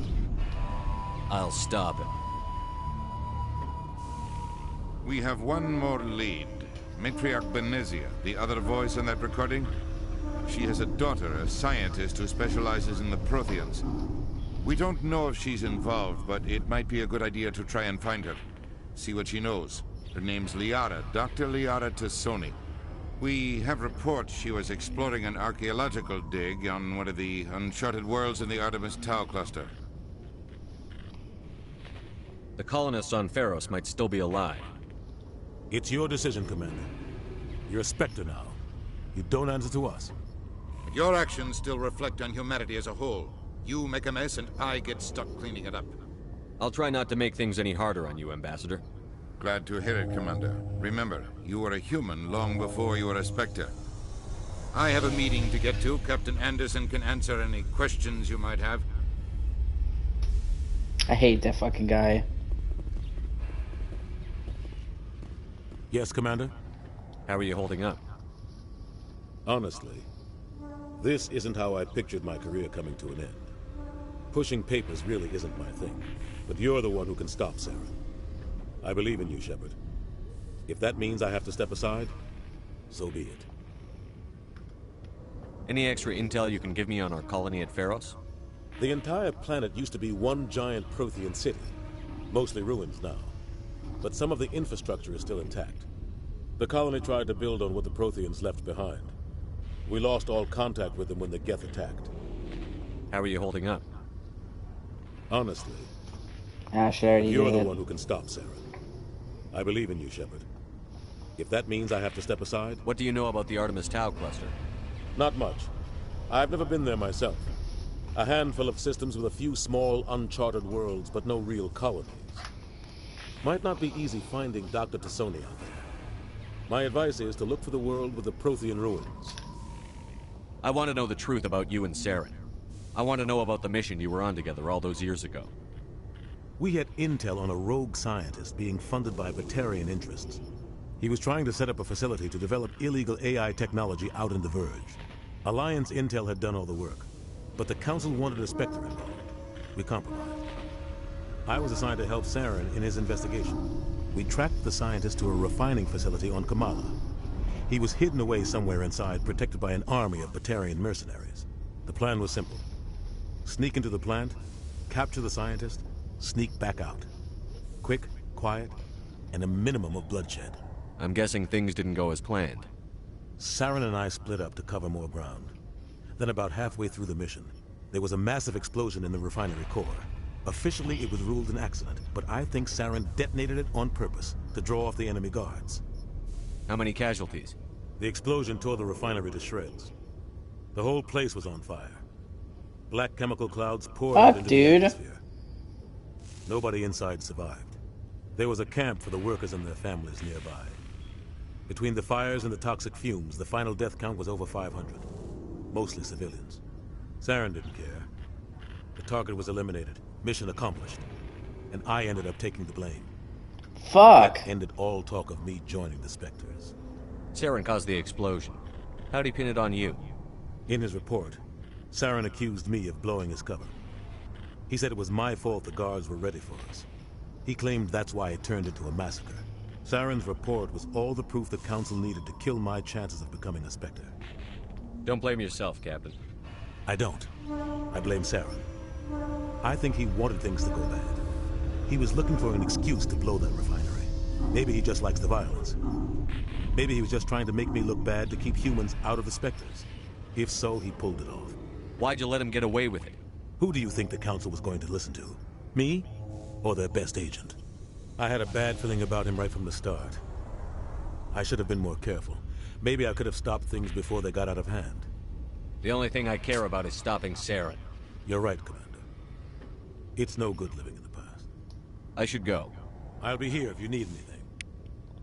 I'll stop him. We have one more lead. Matriarch Benezia, the other voice on that recording. She has a daughter, a scientist who specializes in the Protheans. We don't know if she's involved, but it might be a good idea to try and find her. See what she knows. Her name's Liara, Dr. Liara Tassoni. We have reports she was exploring an archaeological dig on one of the uncharted worlds in the Artemis Tau cluster. The colonists on Pharos might still be alive. It's your decision, Commander. You're a Spectre now. You don't answer to us. But your actions still reflect on humanity as a whole. You make a mess and I get stuck cleaning it up. I'll try not to make things any harder on you, Ambassador. Glad to hear it, Commander. Remember, you were a human long before you were a Spectre. I have a meeting to get to. Captain Anderson can answer any questions you might have. I hate that fucking guy. Yes, Commander? How are you holding up? Honestly, this isn't how I pictured my career coming to an end. Pushing papers really isn't my thing, but you're the one who can stop Saren. I believe in you, Shepard. If that means I have to step aside, so be it. Any extra intel you can give me on our colony at Pharos? The entire planet used to be one giant Prothean city, mostly ruins now. But some of the infrastructure is still intact. The colony tried to build on what the Protheans left behind. We lost all contact with them when the Geth attacked. How are you holding up? Honestly, sure you're the one who can stop Saren. I believe in you, Shepard. If that means I have to step aside... What do you know about the Artemis Tau cluster? Not much. I've never been there myself. A handful of systems with a few small, uncharted worlds, but no real colonies. Might not be easy finding Dr. Tassoni out there. My advice is to look for the world with the Prothean ruins. I want to know the truth about you and Saren. I want to know about the mission you were on together all those years ago. We had intel on a rogue scientist being funded by Batarian interests. He was trying to set up a facility to develop illegal AI technology out in the Verge. Alliance intel had done all the work, but the Council wanted a Spectre involved. We compromised. I was assigned to help Saren in his investigation. We tracked the scientist to a refining facility on Kamala. He was hidden away somewhere inside, protected by an army of Batarian mercenaries. The plan was simple. Sneak into the plant, capture the scientist, sneak back out. Quick, quiet, and a minimum of bloodshed. I'm guessing things didn't go as planned. Saren and I split up to cover more ground. Then about halfway through the mission, there was a massive explosion in the refinery core. Officially, it was ruled an accident, but I think Saren detonated it on purpose to draw off the enemy guards. How many casualties? The explosion tore the refinery to shreds. The whole place was on fire. Black chemical clouds poured out into the atmosphere. Nobody inside survived. There was a camp for the workers and their families nearby. Between the fires and the toxic fumes, the final death count was over 500. Mostly civilians. Saren didn't care. The target was eliminated. Mission accomplished. And I ended up taking the blame. Fuck. That ended all talk of me joining the Specters. Saren caused the explosion. How'd he pin it on you? In his report, Saren accused me of blowing his cover. He said it was my fault the guards were ready for us. He claimed that's why it turned into a massacre. Saren's report was all the proof the Council needed to kill my chances of becoming a Spectre. Don't blame yourself, Captain. I don't. I blame Saren. I think he wanted things to go bad. He was looking for an excuse to blow that refinery. Maybe he just likes the violence. Maybe he was just trying to make me look bad to keep humans out of the Specters. If so, he pulled it off. Why'd you let him get away with it? Who do you think the Council was going to listen to? Me? Or their best agent? I had a bad feeling about him right from the start. I should have been more careful. Maybe I could have stopped things before they got out of hand. The only thing I care about is stopping Saren. You're right, Commander. It's no good living in the past. I should go. I'll be here if you need anything.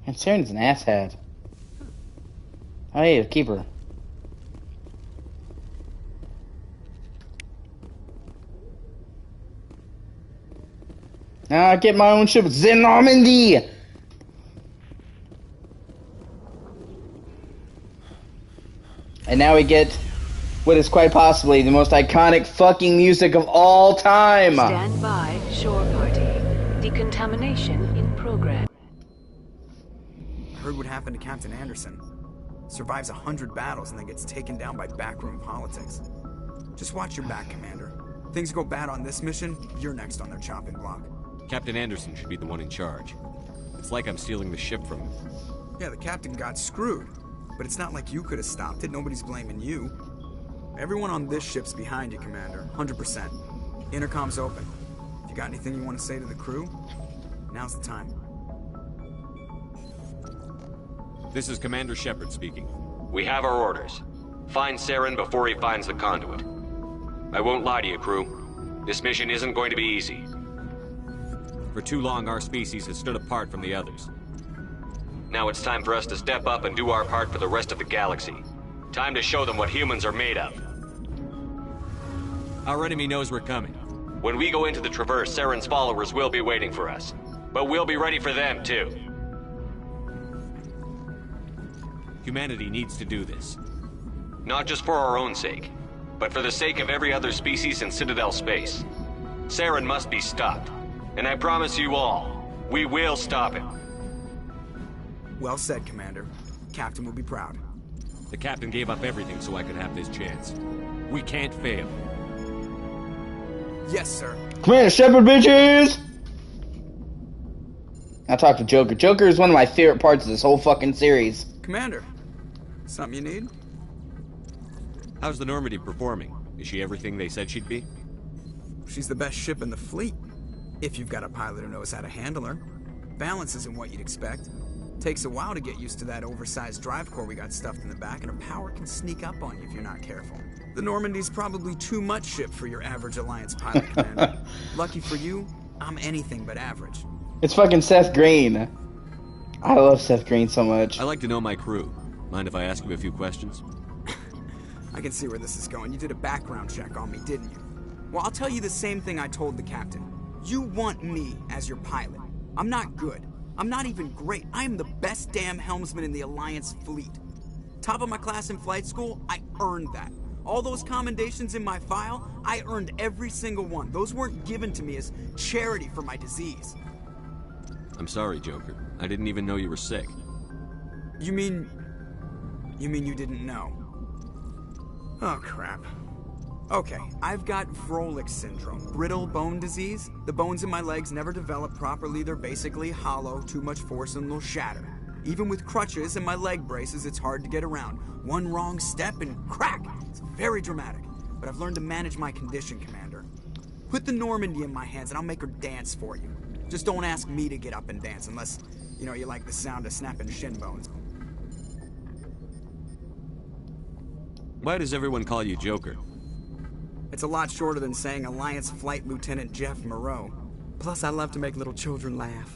And Saren's an asshat. Oh yeah, keep her. Now I get my own ship, the Normandy! And now we get what is quite possibly the most iconic fucking music of all time! Stand by, shore party. Decontamination in progress. I heard what happened to Captain Anderson. Survives 100 battles and then gets taken down by backroom politics. Just watch your back, Commander. Things go bad on this mission, you're next on their chopping block. Captain Anderson should be the one in charge. It's like I'm stealing the ship from him. Yeah, the captain got screwed. But it's not like you could have stopped it. Nobody's blaming you. Everyone on this ship's behind you, Commander. 100%. Intercom's open. If you got anything you want to say to the crew, now's the time. This is Commander Shepard speaking. We have our orders. Find Saren before he finds the conduit. I won't lie to you, crew. This mission isn't going to be easy. For too long, our species has stood apart from the others. Now it's time for us to step up and do our part for the rest of the galaxy. Time to show them what humans are made of. Our enemy knows we're coming. When we go into the Traverse, Saren's followers will be waiting for us. But we'll be ready for them, too. Humanity needs to do this. Not just for our own sake, but for the sake of every other species in Citadel space. Saren must be stopped. And I promise you all, we will stop him. Well said, Commander. Captain will be proud. The captain gave up everything so I could have this chance. We can't fail. Yes, sir. Commander Shepard, bitches! I talked to Joker. Joker is one of my favorite parts of this whole fucking series. Commander, something you need? How's the Normandy performing? Is she everything they said she'd be? She's the best ship in the fleet. If you've got a pilot who knows how to handle her. Balance isn't what you'd expect. Takes a while to get used to that oversized drive core we got stuffed in the back, and her power can sneak up on you if you're not careful. The Normandy's probably too much ship for your average Alliance pilot, Commander. Lucky for you, I'm anything but average. It's fucking Seth Green. I love Seth Green so much. I like to know my crew. Mind if I ask you a few questions? I can see where this is going. You did a background check on me, didn't you? Well, I'll tell you the same thing I told the captain. You want me as your pilot. I'm not good. I'm not even great. I am the best damn helmsman in the Alliance fleet. Top of my class in flight school, I earned that. All those commendations in my file, I earned every single one. Those weren't given to me as charity for my disease. I'm sorry, Joker. I didn't even know you were sick. You mean you didn't know? Oh, crap. Okay, I've got Vrolik syndrome, brittle bone disease. The bones in my legs never develop properly. They're basically hollow, too much force and they'll shatter. Even with crutches and my leg braces, it's hard to get around. One wrong step and crack! It's very dramatic. But I've learned to manage my condition, Commander. Put the Normandy in my hands and I'll make her dance for you. Just don't ask me to get up and dance unless, you like the sound of snapping shin bones. Why does everyone call you Joker? It's a lot shorter than saying Alliance Flight Lieutenant Jeff Moreau. Plus, I love to make little children laugh.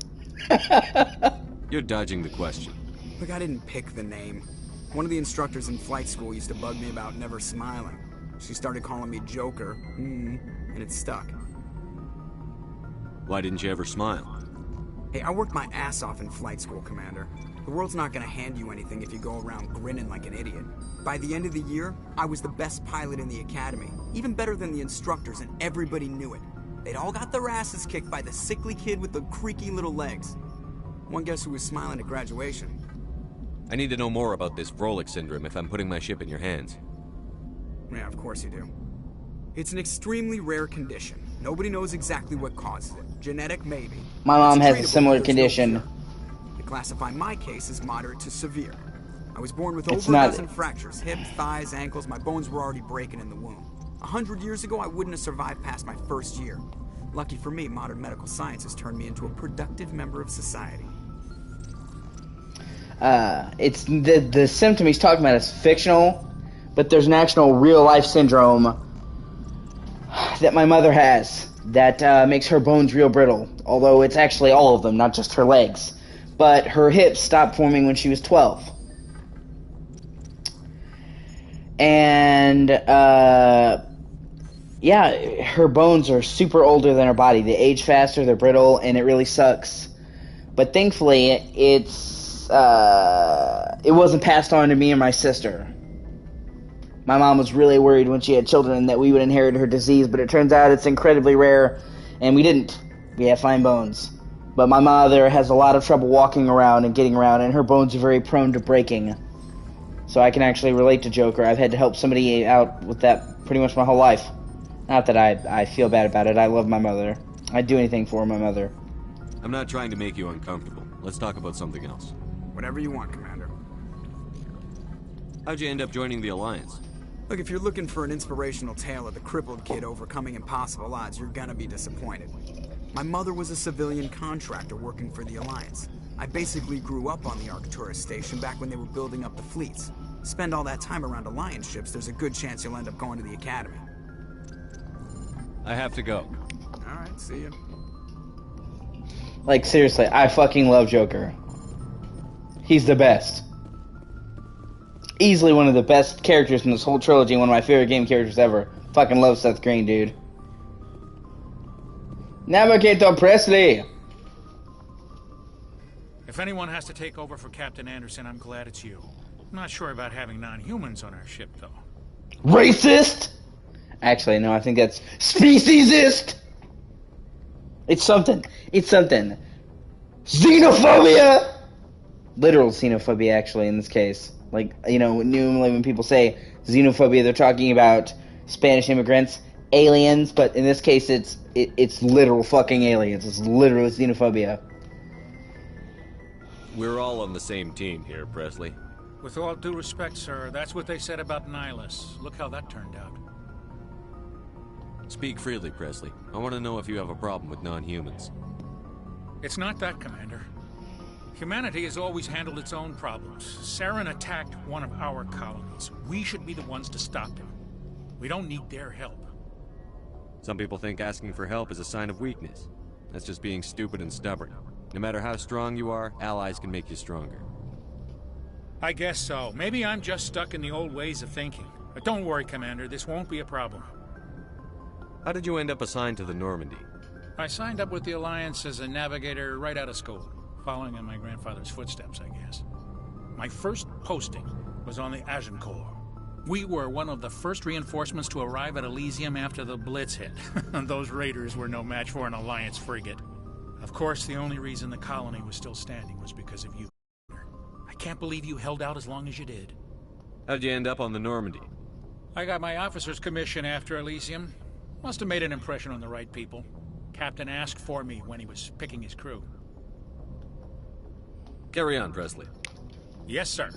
You're dodging the question. Look, I didn't pick the name. One of the instructors in flight school used to bug me about never smiling. She started calling me Joker, and it stuck. Why didn't you ever smile? Hey, I worked my ass off in flight school, Commander. The world's not gonna hand you anything if you go around grinning like an idiot. By the end of the year, I was the best pilot in the academy, even better than the instructors, and everybody knew it. They'd all got their asses kicked by the sickly kid with the creaky little legs. One guess who was smiling at graduation? I need to know more about this Vrolik syndrome if I'm putting my ship in your hands. Yeah, of course you do. It's an extremely rare condition. Nobody knows exactly what causes it. Genetic, maybe. My mom has a treatable, similar but there's no condition. cure. They classify my case as moderate to severe. I was born with It's over a not- dozen fractures. Hips, thighs, ankles. My bones were already breaking in the womb. 100 years ago, I wouldn't have survived past my first year. Lucky for me, modern medical science has turned me into a productive member of society. It's the symptom he's talking about is fictional, but there's an actual real-life syndrome that my mother has that makes her bones real brittle, although it's actually all of them, not just her legs. But her hips stopped forming when she was 12. And, yeah, her bones are super older than her body. They age faster, they're brittle, and it really sucks. But thankfully, it wasn't passed on to me and my sister. My mom was really worried when she had children that we would inherit her disease, but it turns out it's incredibly rare, and we didn't. We have fine bones. But my mother has a lot of trouble walking around and getting around, and her bones are very prone to breaking. So I can actually relate to Joker. I've had to help somebody out with that pretty much my whole life. Not that I feel bad about it. I love my mother. I'd do anything for my mother. I'm not trying to make you uncomfortable. Let's talk about something else. Whatever you want, Commander. How'd you end up joining the Alliance? Look, if you're looking for an inspirational tale of the crippled kid overcoming impossible odds, you're gonna be disappointed. My mother was a civilian contractor working for the Alliance. I basically grew up on the Arcturus station back when they were building up the fleets. Spend all that time around Alliance ships, there's a good chance you'll end up going to the Academy. I have to go. Alright, see ya. Like, seriously, I fucking love Joker. He's the best. Easily one of the best characters in this whole trilogy, one of my favorite game characters ever. Fucking love Seth Green, dude. Navigator Presley! If anyone has to take over for Captain Anderson, I'm glad it's you. I'm not sure about having non-humans on our ship, though. Racist! Actually, no, I think that's speciesist! It's something. It's something. Xenophobia! Literal xenophobia, actually, in this case. Like, you know, normally when people say xenophobia, they're talking about Spanish immigrants, aliens, but in this case, it's literal fucking aliens. It's literal xenophobia. We're all on the same team here, Presley. With all due respect, sir, that's what they said about Nihilus. Look how that turned out. Speak freely, Presley. I want to know if you have a problem with non-humans. It's not that, Commander. Humanity has always handled its own problems. Saren attacked one of our colonies. We should be the ones to stop him. We don't need their help. Some people think asking for help is a sign of weakness. That's just being stupid and stubborn. No matter how strong you are, allies can make you stronger. I guess so. Maybe I'm just stuck in the old ways of thinking. But don't worry, Commander. This won't be a problem. How did you end up assigned to the Normandy? I signed up with the Alliance as a navigator right out of school, following in my grandfather's footsteps, I guess. My first posting was on the Agincourt. We were one of the first reinforcements to arrive at Elysium after the Blitz hit. Those raiders were no match for an Alliance frigate. Of course, the only reason the colony was still standing was because of you. I can't believe you held out as long as you did. How'd you end up on the Normandy? I got my officer's commission after Elysium. Must have made an impression on the right people. Captain asked for me when he was picking his crew. Carry on, Presley. Yes, sir.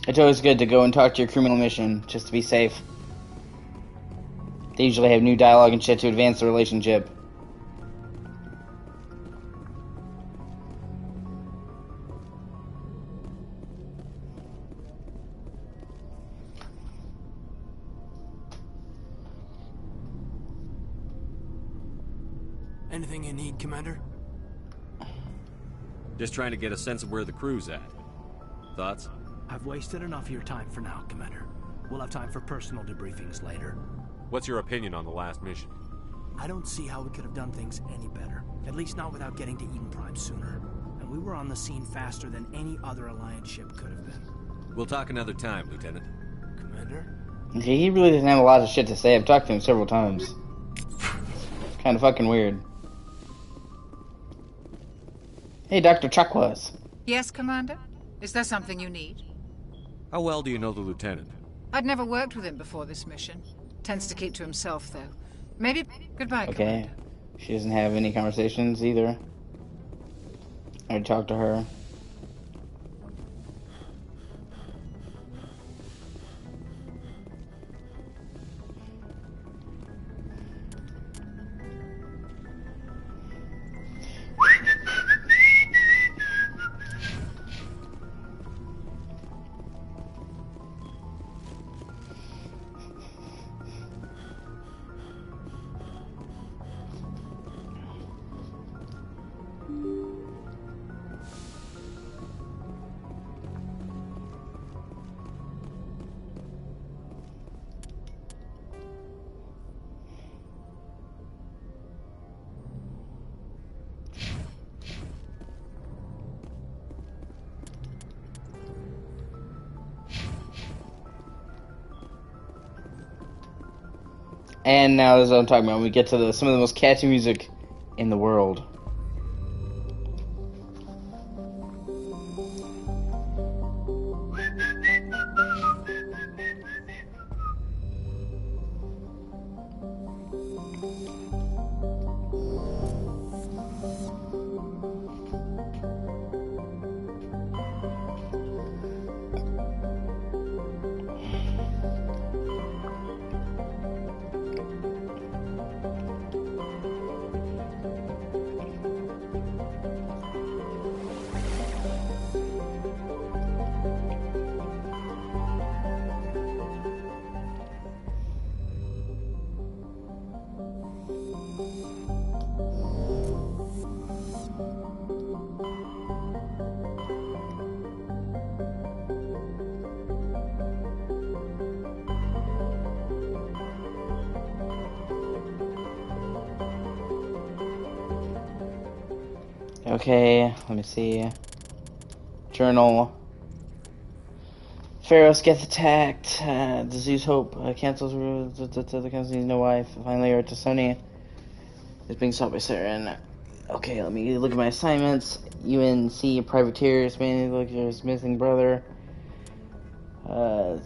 It's always good to go and talk to your criminal mission, just to be safe. They usually have new dialogue and shit to advance the relationship. Anything you need, Commander? Just trying to get a sense of where the crew's at. Thoughts? I've wasted enough of your time for now, Commander. We'll have time for personal debriefings later. What's your opinion on the last mission? I don't see how we could have done things any better. At least not without getting to Eden Prime sooner. And we were on the scene faster than any other Alliance ship could have been. We'll talk another time, Lieutenant. Commander? He really doesn't have a lot of shit to say. I've talked to him several times. It's kind of fucking weird. Hey, Dr. Chakwas. Yes, Commander? Is there something you need? How well do you know the Lieutenant? I'd never worked with him before this mission. Tends to keep to himself, though. Maybe... Goodbye, Okay. Commander. She doesn't have any conversations either. I already talked to her. And now this is what I'm talking about. We get to some of the most catchy music in the world. Okay, let me see. Journal. Pharaohs gets attacked. Disease Hope cancels the company's no wife. Finally, Earth to Sony is being sought by Saren. Okay, let me look at my assignments. UNC Privateers, Man's missing brother. To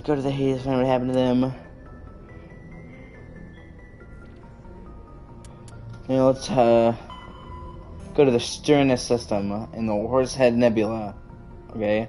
go to the Hades, find what happened to them. Now let's go to the Sternus system in the Horsehead Nebula. Okay.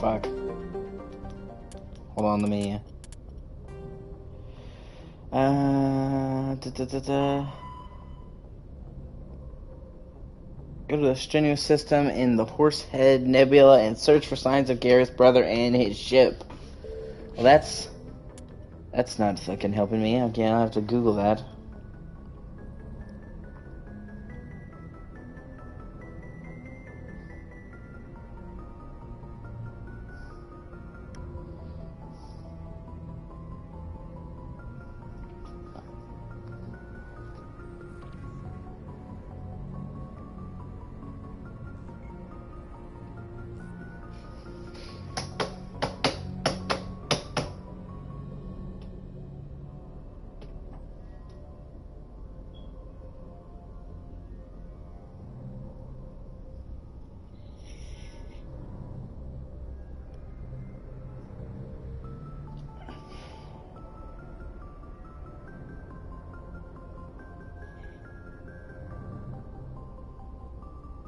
Fuck. Hold on, let me... Go to the Strenuous system in the Horsehead Nebula and search for signs of Gareth's brother and his ship. Well, that's not fucking helping me. Okay, I'll have to Google that.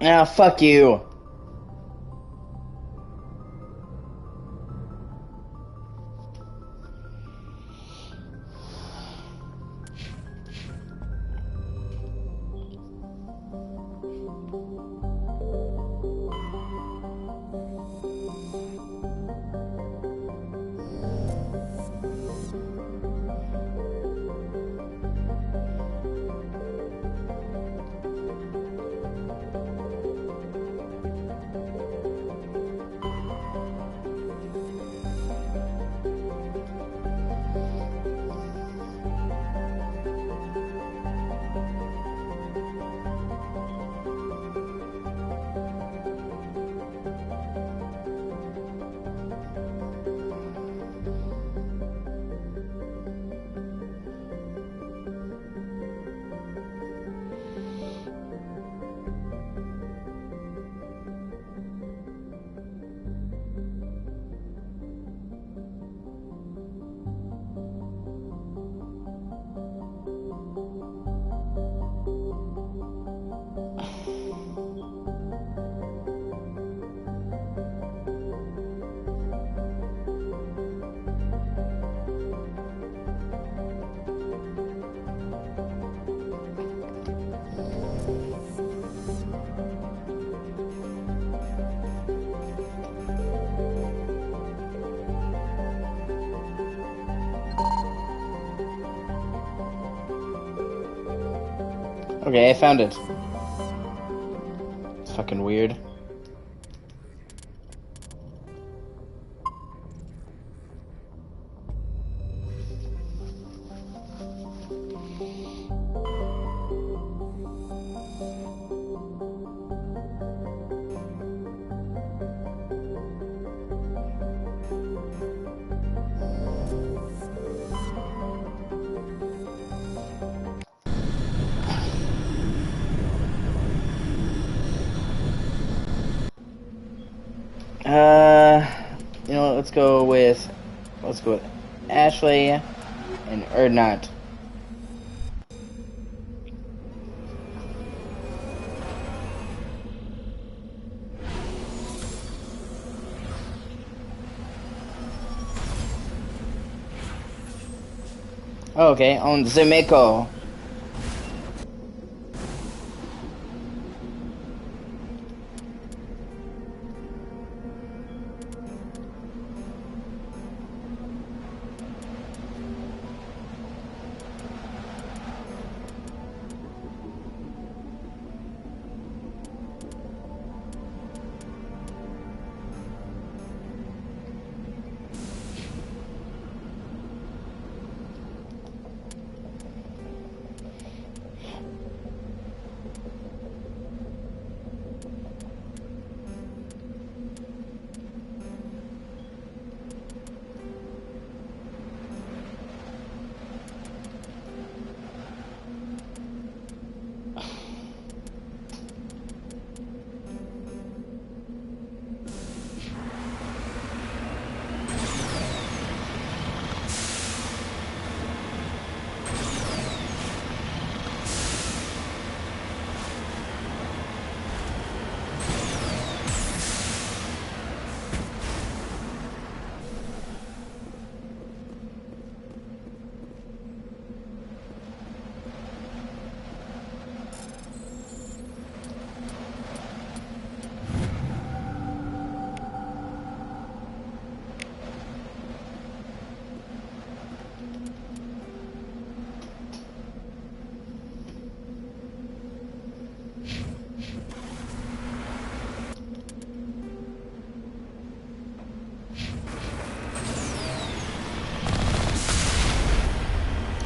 Ah, fuck you. Okay, I found it. It's fucking weird. You know, let's go with Ashley or not. Okay, on Zemeko.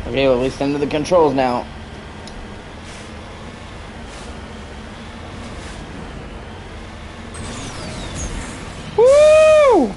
Okay, well, at least into the controls now. Woo!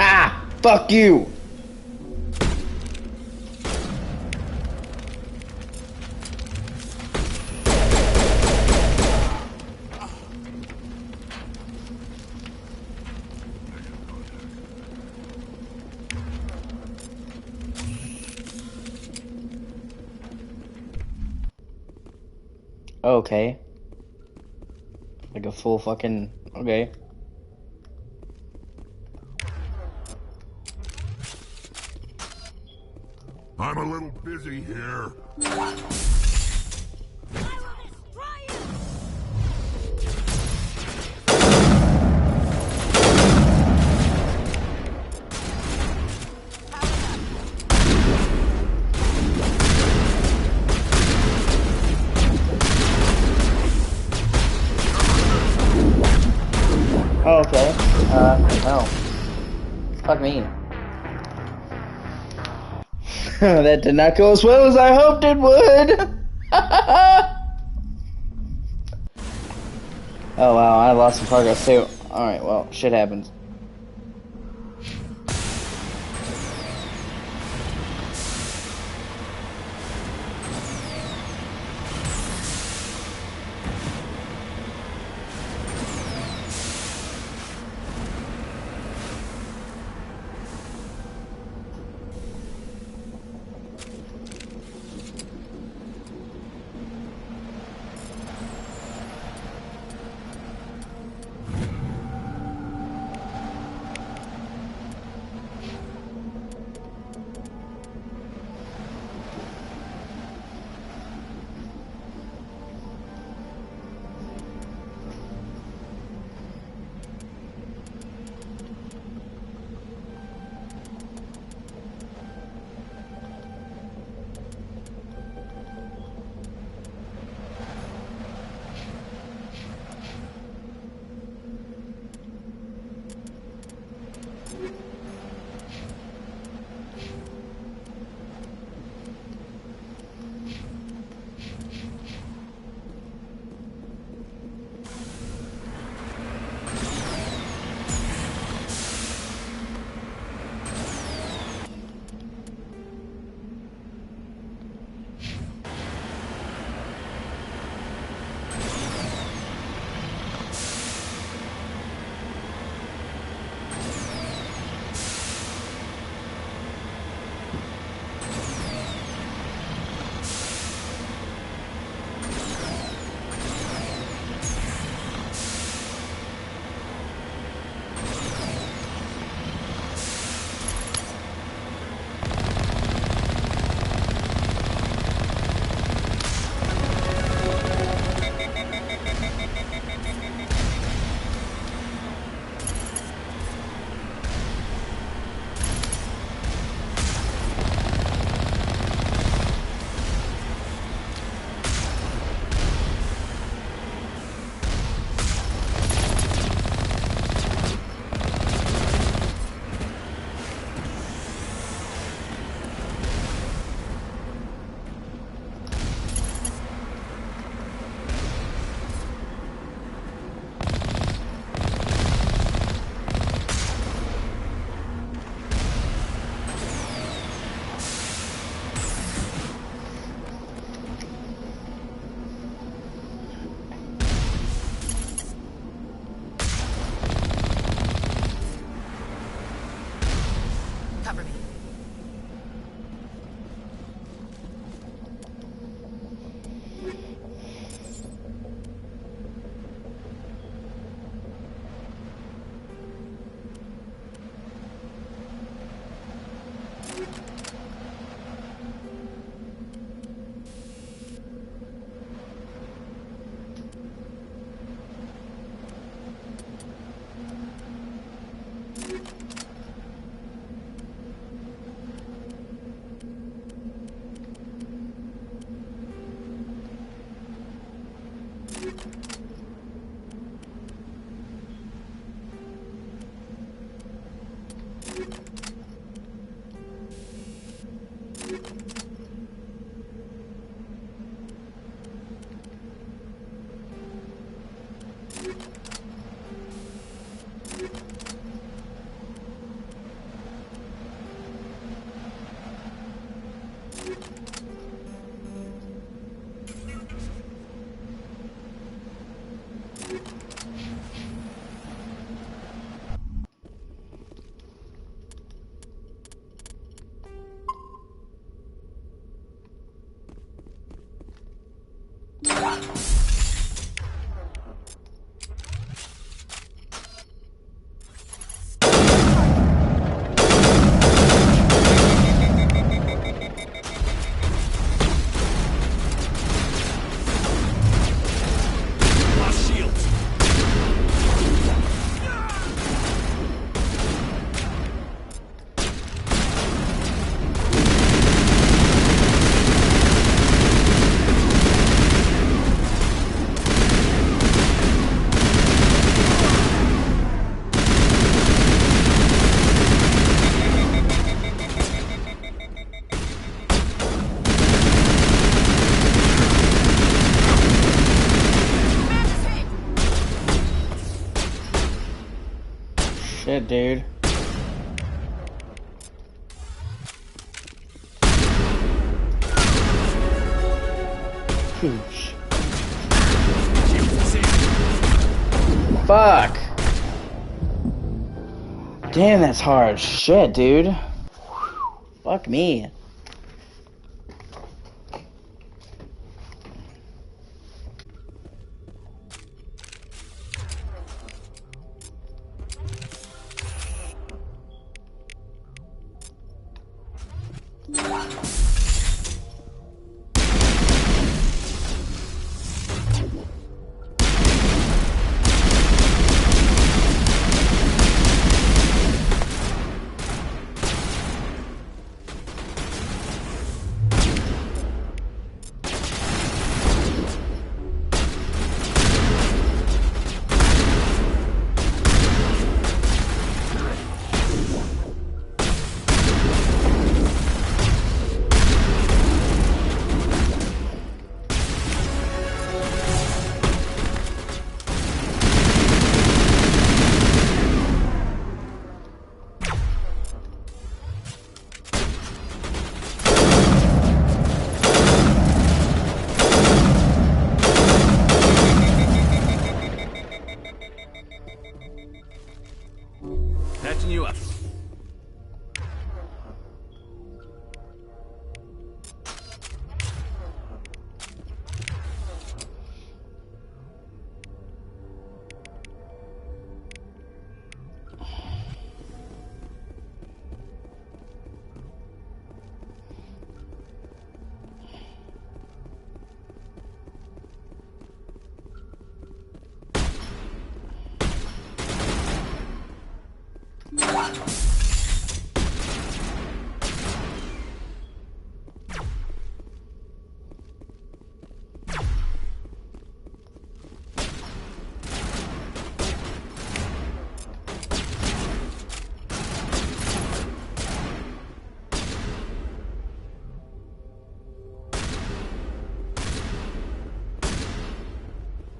Ah! Fuck you! Okay. Like a full fucking... Okay. I'm a little busy here. Oh, okay. Oh. Fuck me. That did not go as well as I hoped it would! Oh wow, I lost some progress too. Alright, well, shit happens. Shit, dude. Pooch. Fuck. Damn, that's hard. Shit, dude. Fuck me. Patching you up.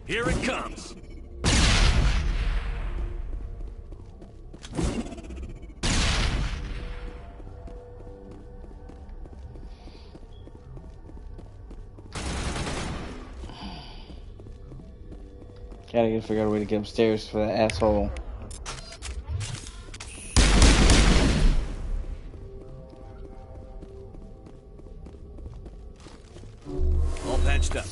Here it comes. Gotta figure out a way to get upstairs for that asshole. All patched up.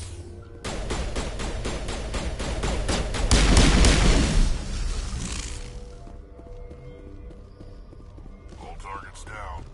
All targets down.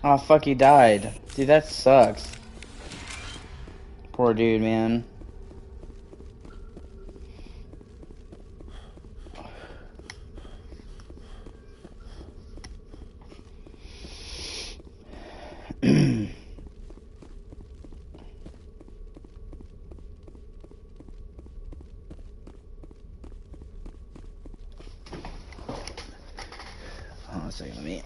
Oh fuck, he died. Dude, that sucks. Poor dude, man. Hold on a second, let me.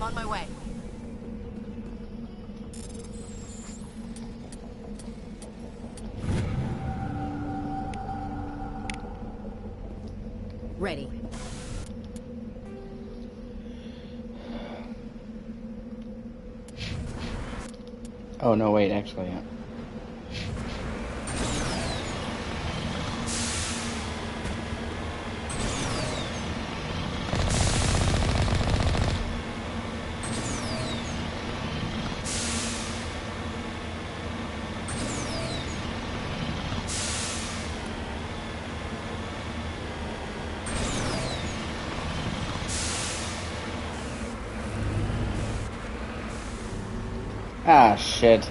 I'm on my way. Ready. Oh, no, wait, actually, yeah. Ah, shit.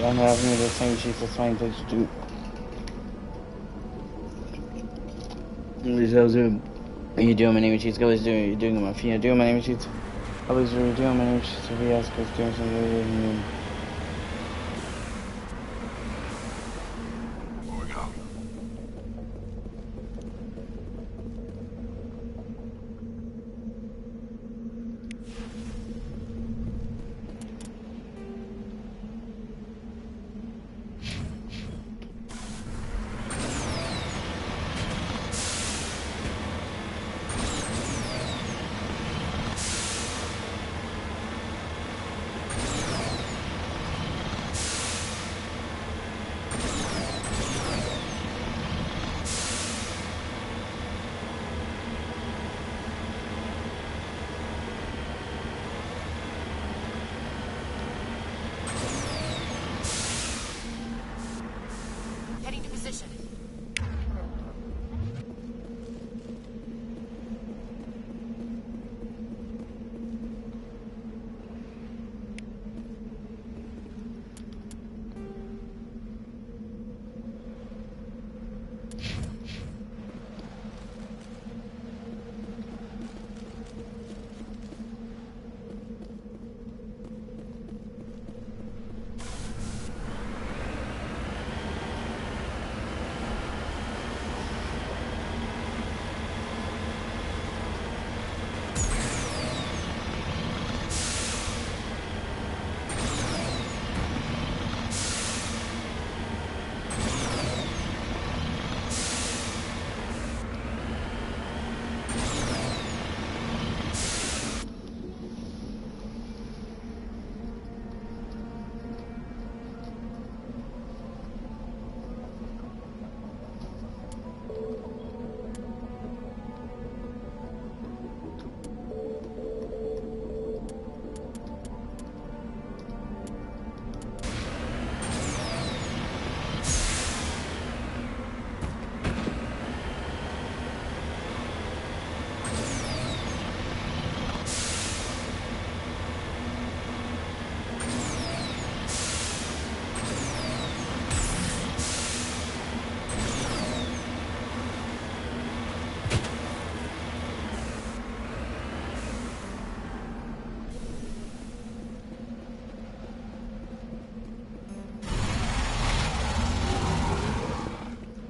I'm having the same sheets as fine to do. You doing my name is sheets? Always doing. You doing my feet? Doing my name is sheets. Always doing my name is sheets. If he asks us doing something. Heading to position.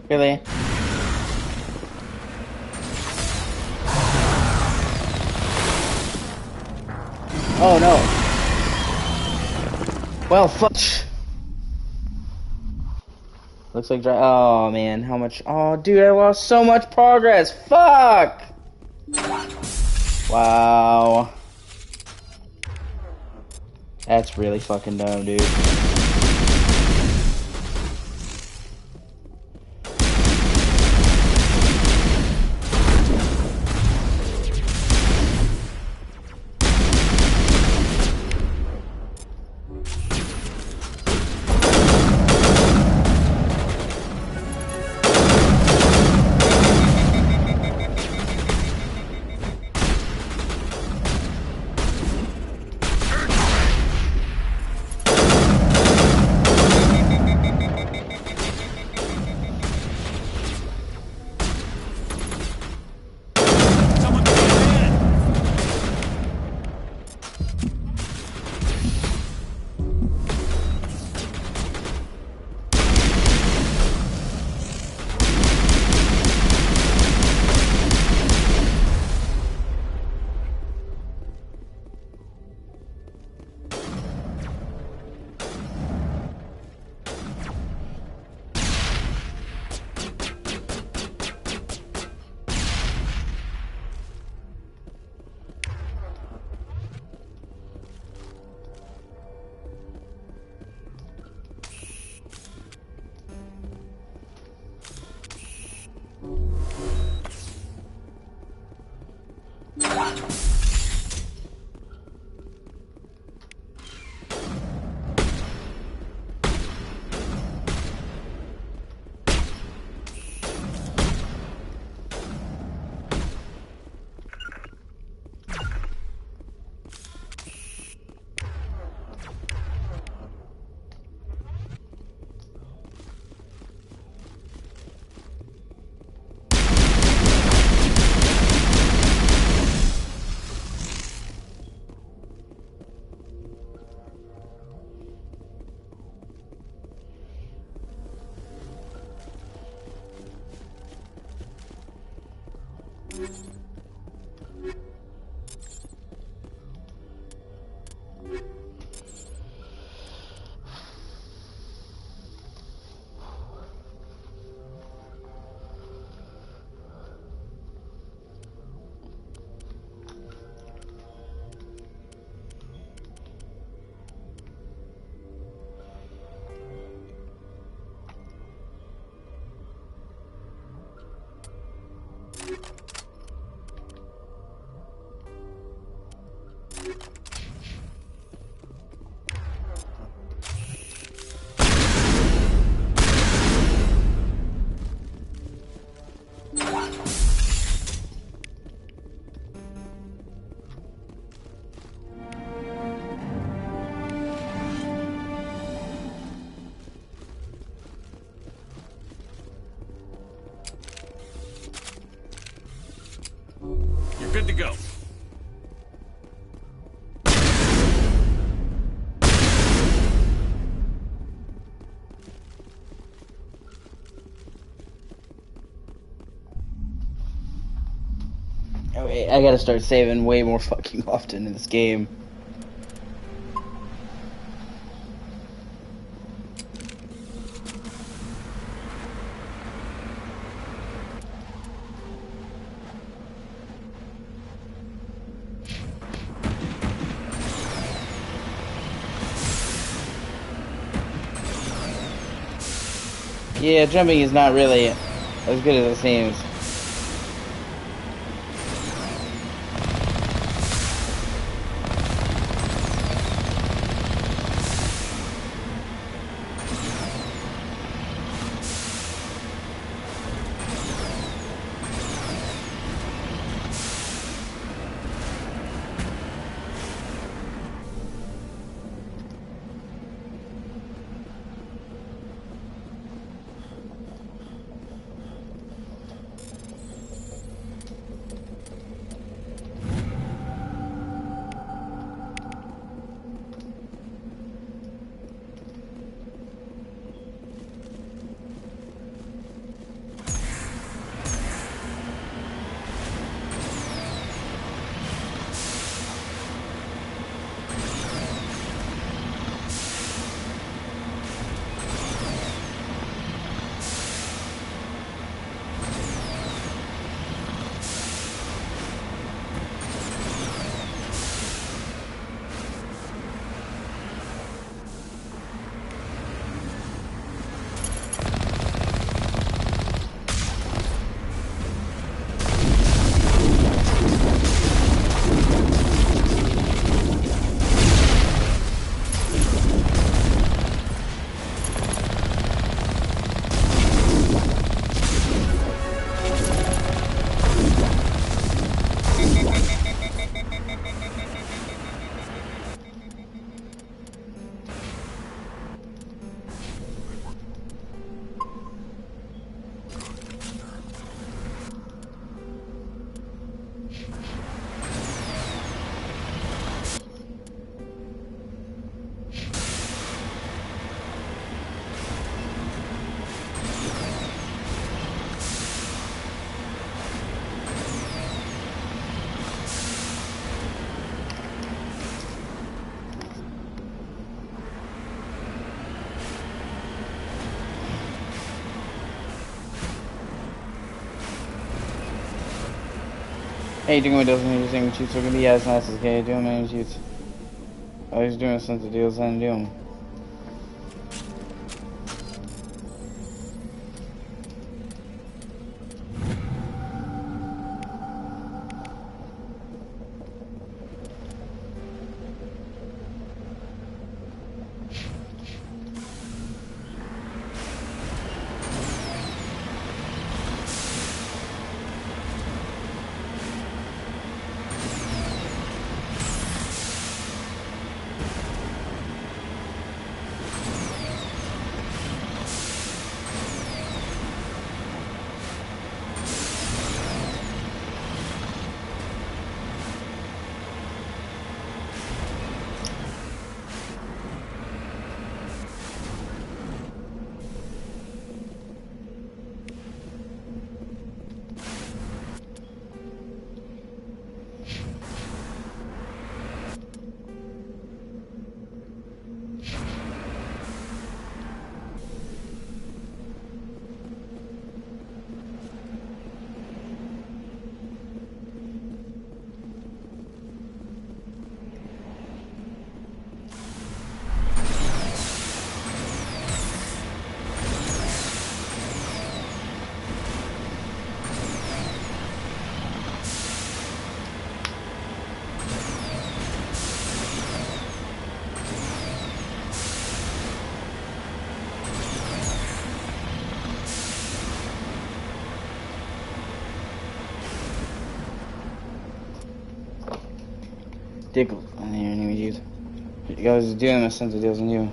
Really? Oh no. Well, fuck. Looks like oh man, how much? Oh, dude, I lost so much progress. Fuck. Wow. That's really fucking dumb, dude. You're good to go. Okay, I gotta start saving way more fucking often in this game. Yeah, jumping is not really as good as it seems. Hey, doing Windows and you're saying cheats are gonna be as nice as okay, doing many cheats. I was doing since the deals and do them. Dick, I didn't even use. You guys are doing a sense of deals and you.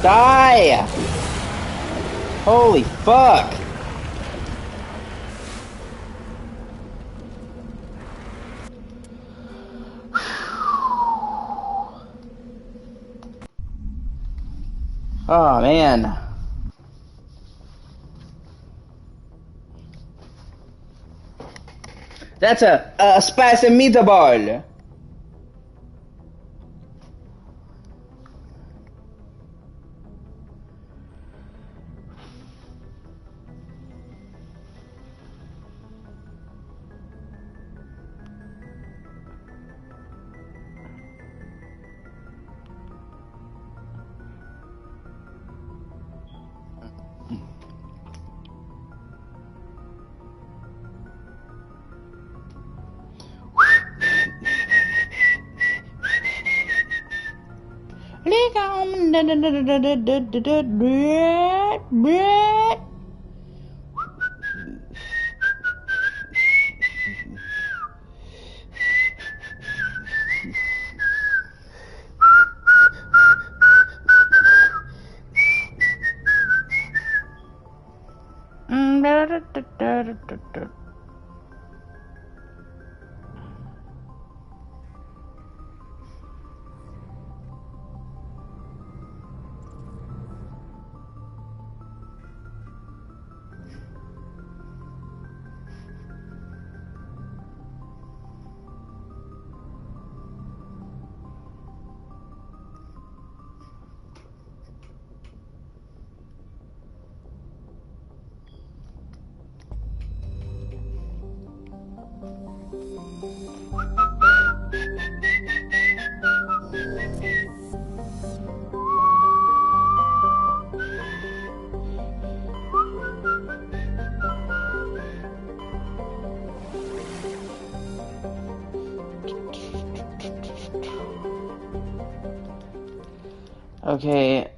Die! Holy fuck! Oh man. That's a spicy meatball. Okay.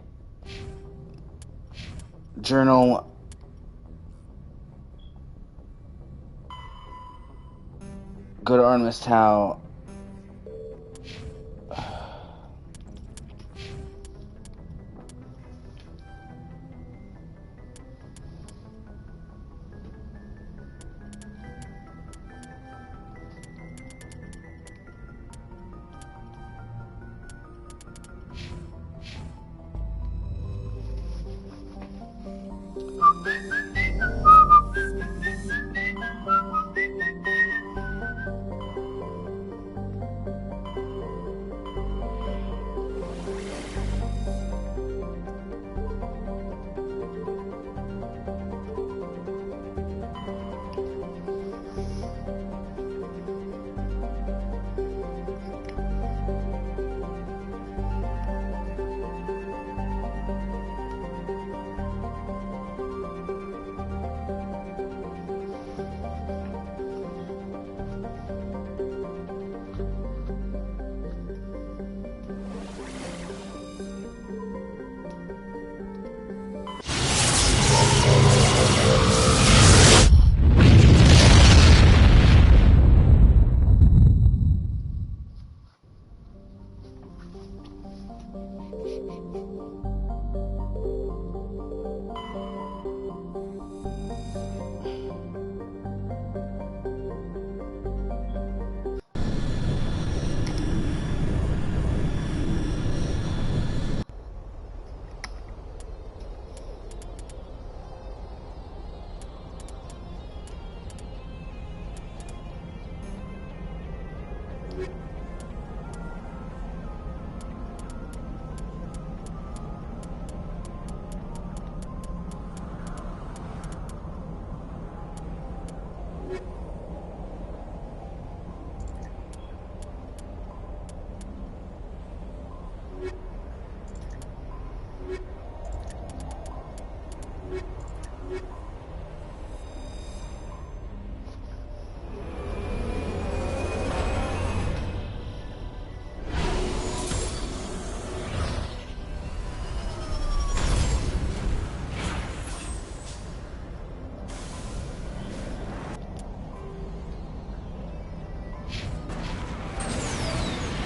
Journal. Go to Artemis Tau.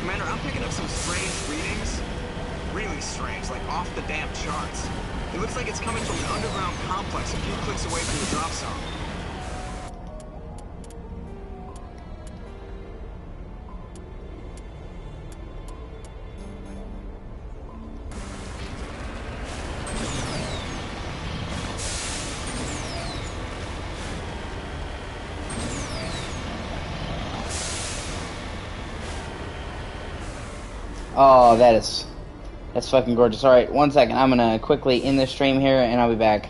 Commander, I'm picking up some strange readings. Really strange, like off the damn charts. It looks like it's coming from an underground complex a few clicks away from the drop zone. Oh, that's fucking gorgeous. Alright, 1 second. I'm gonna quickly end this stream here, and I'll be back.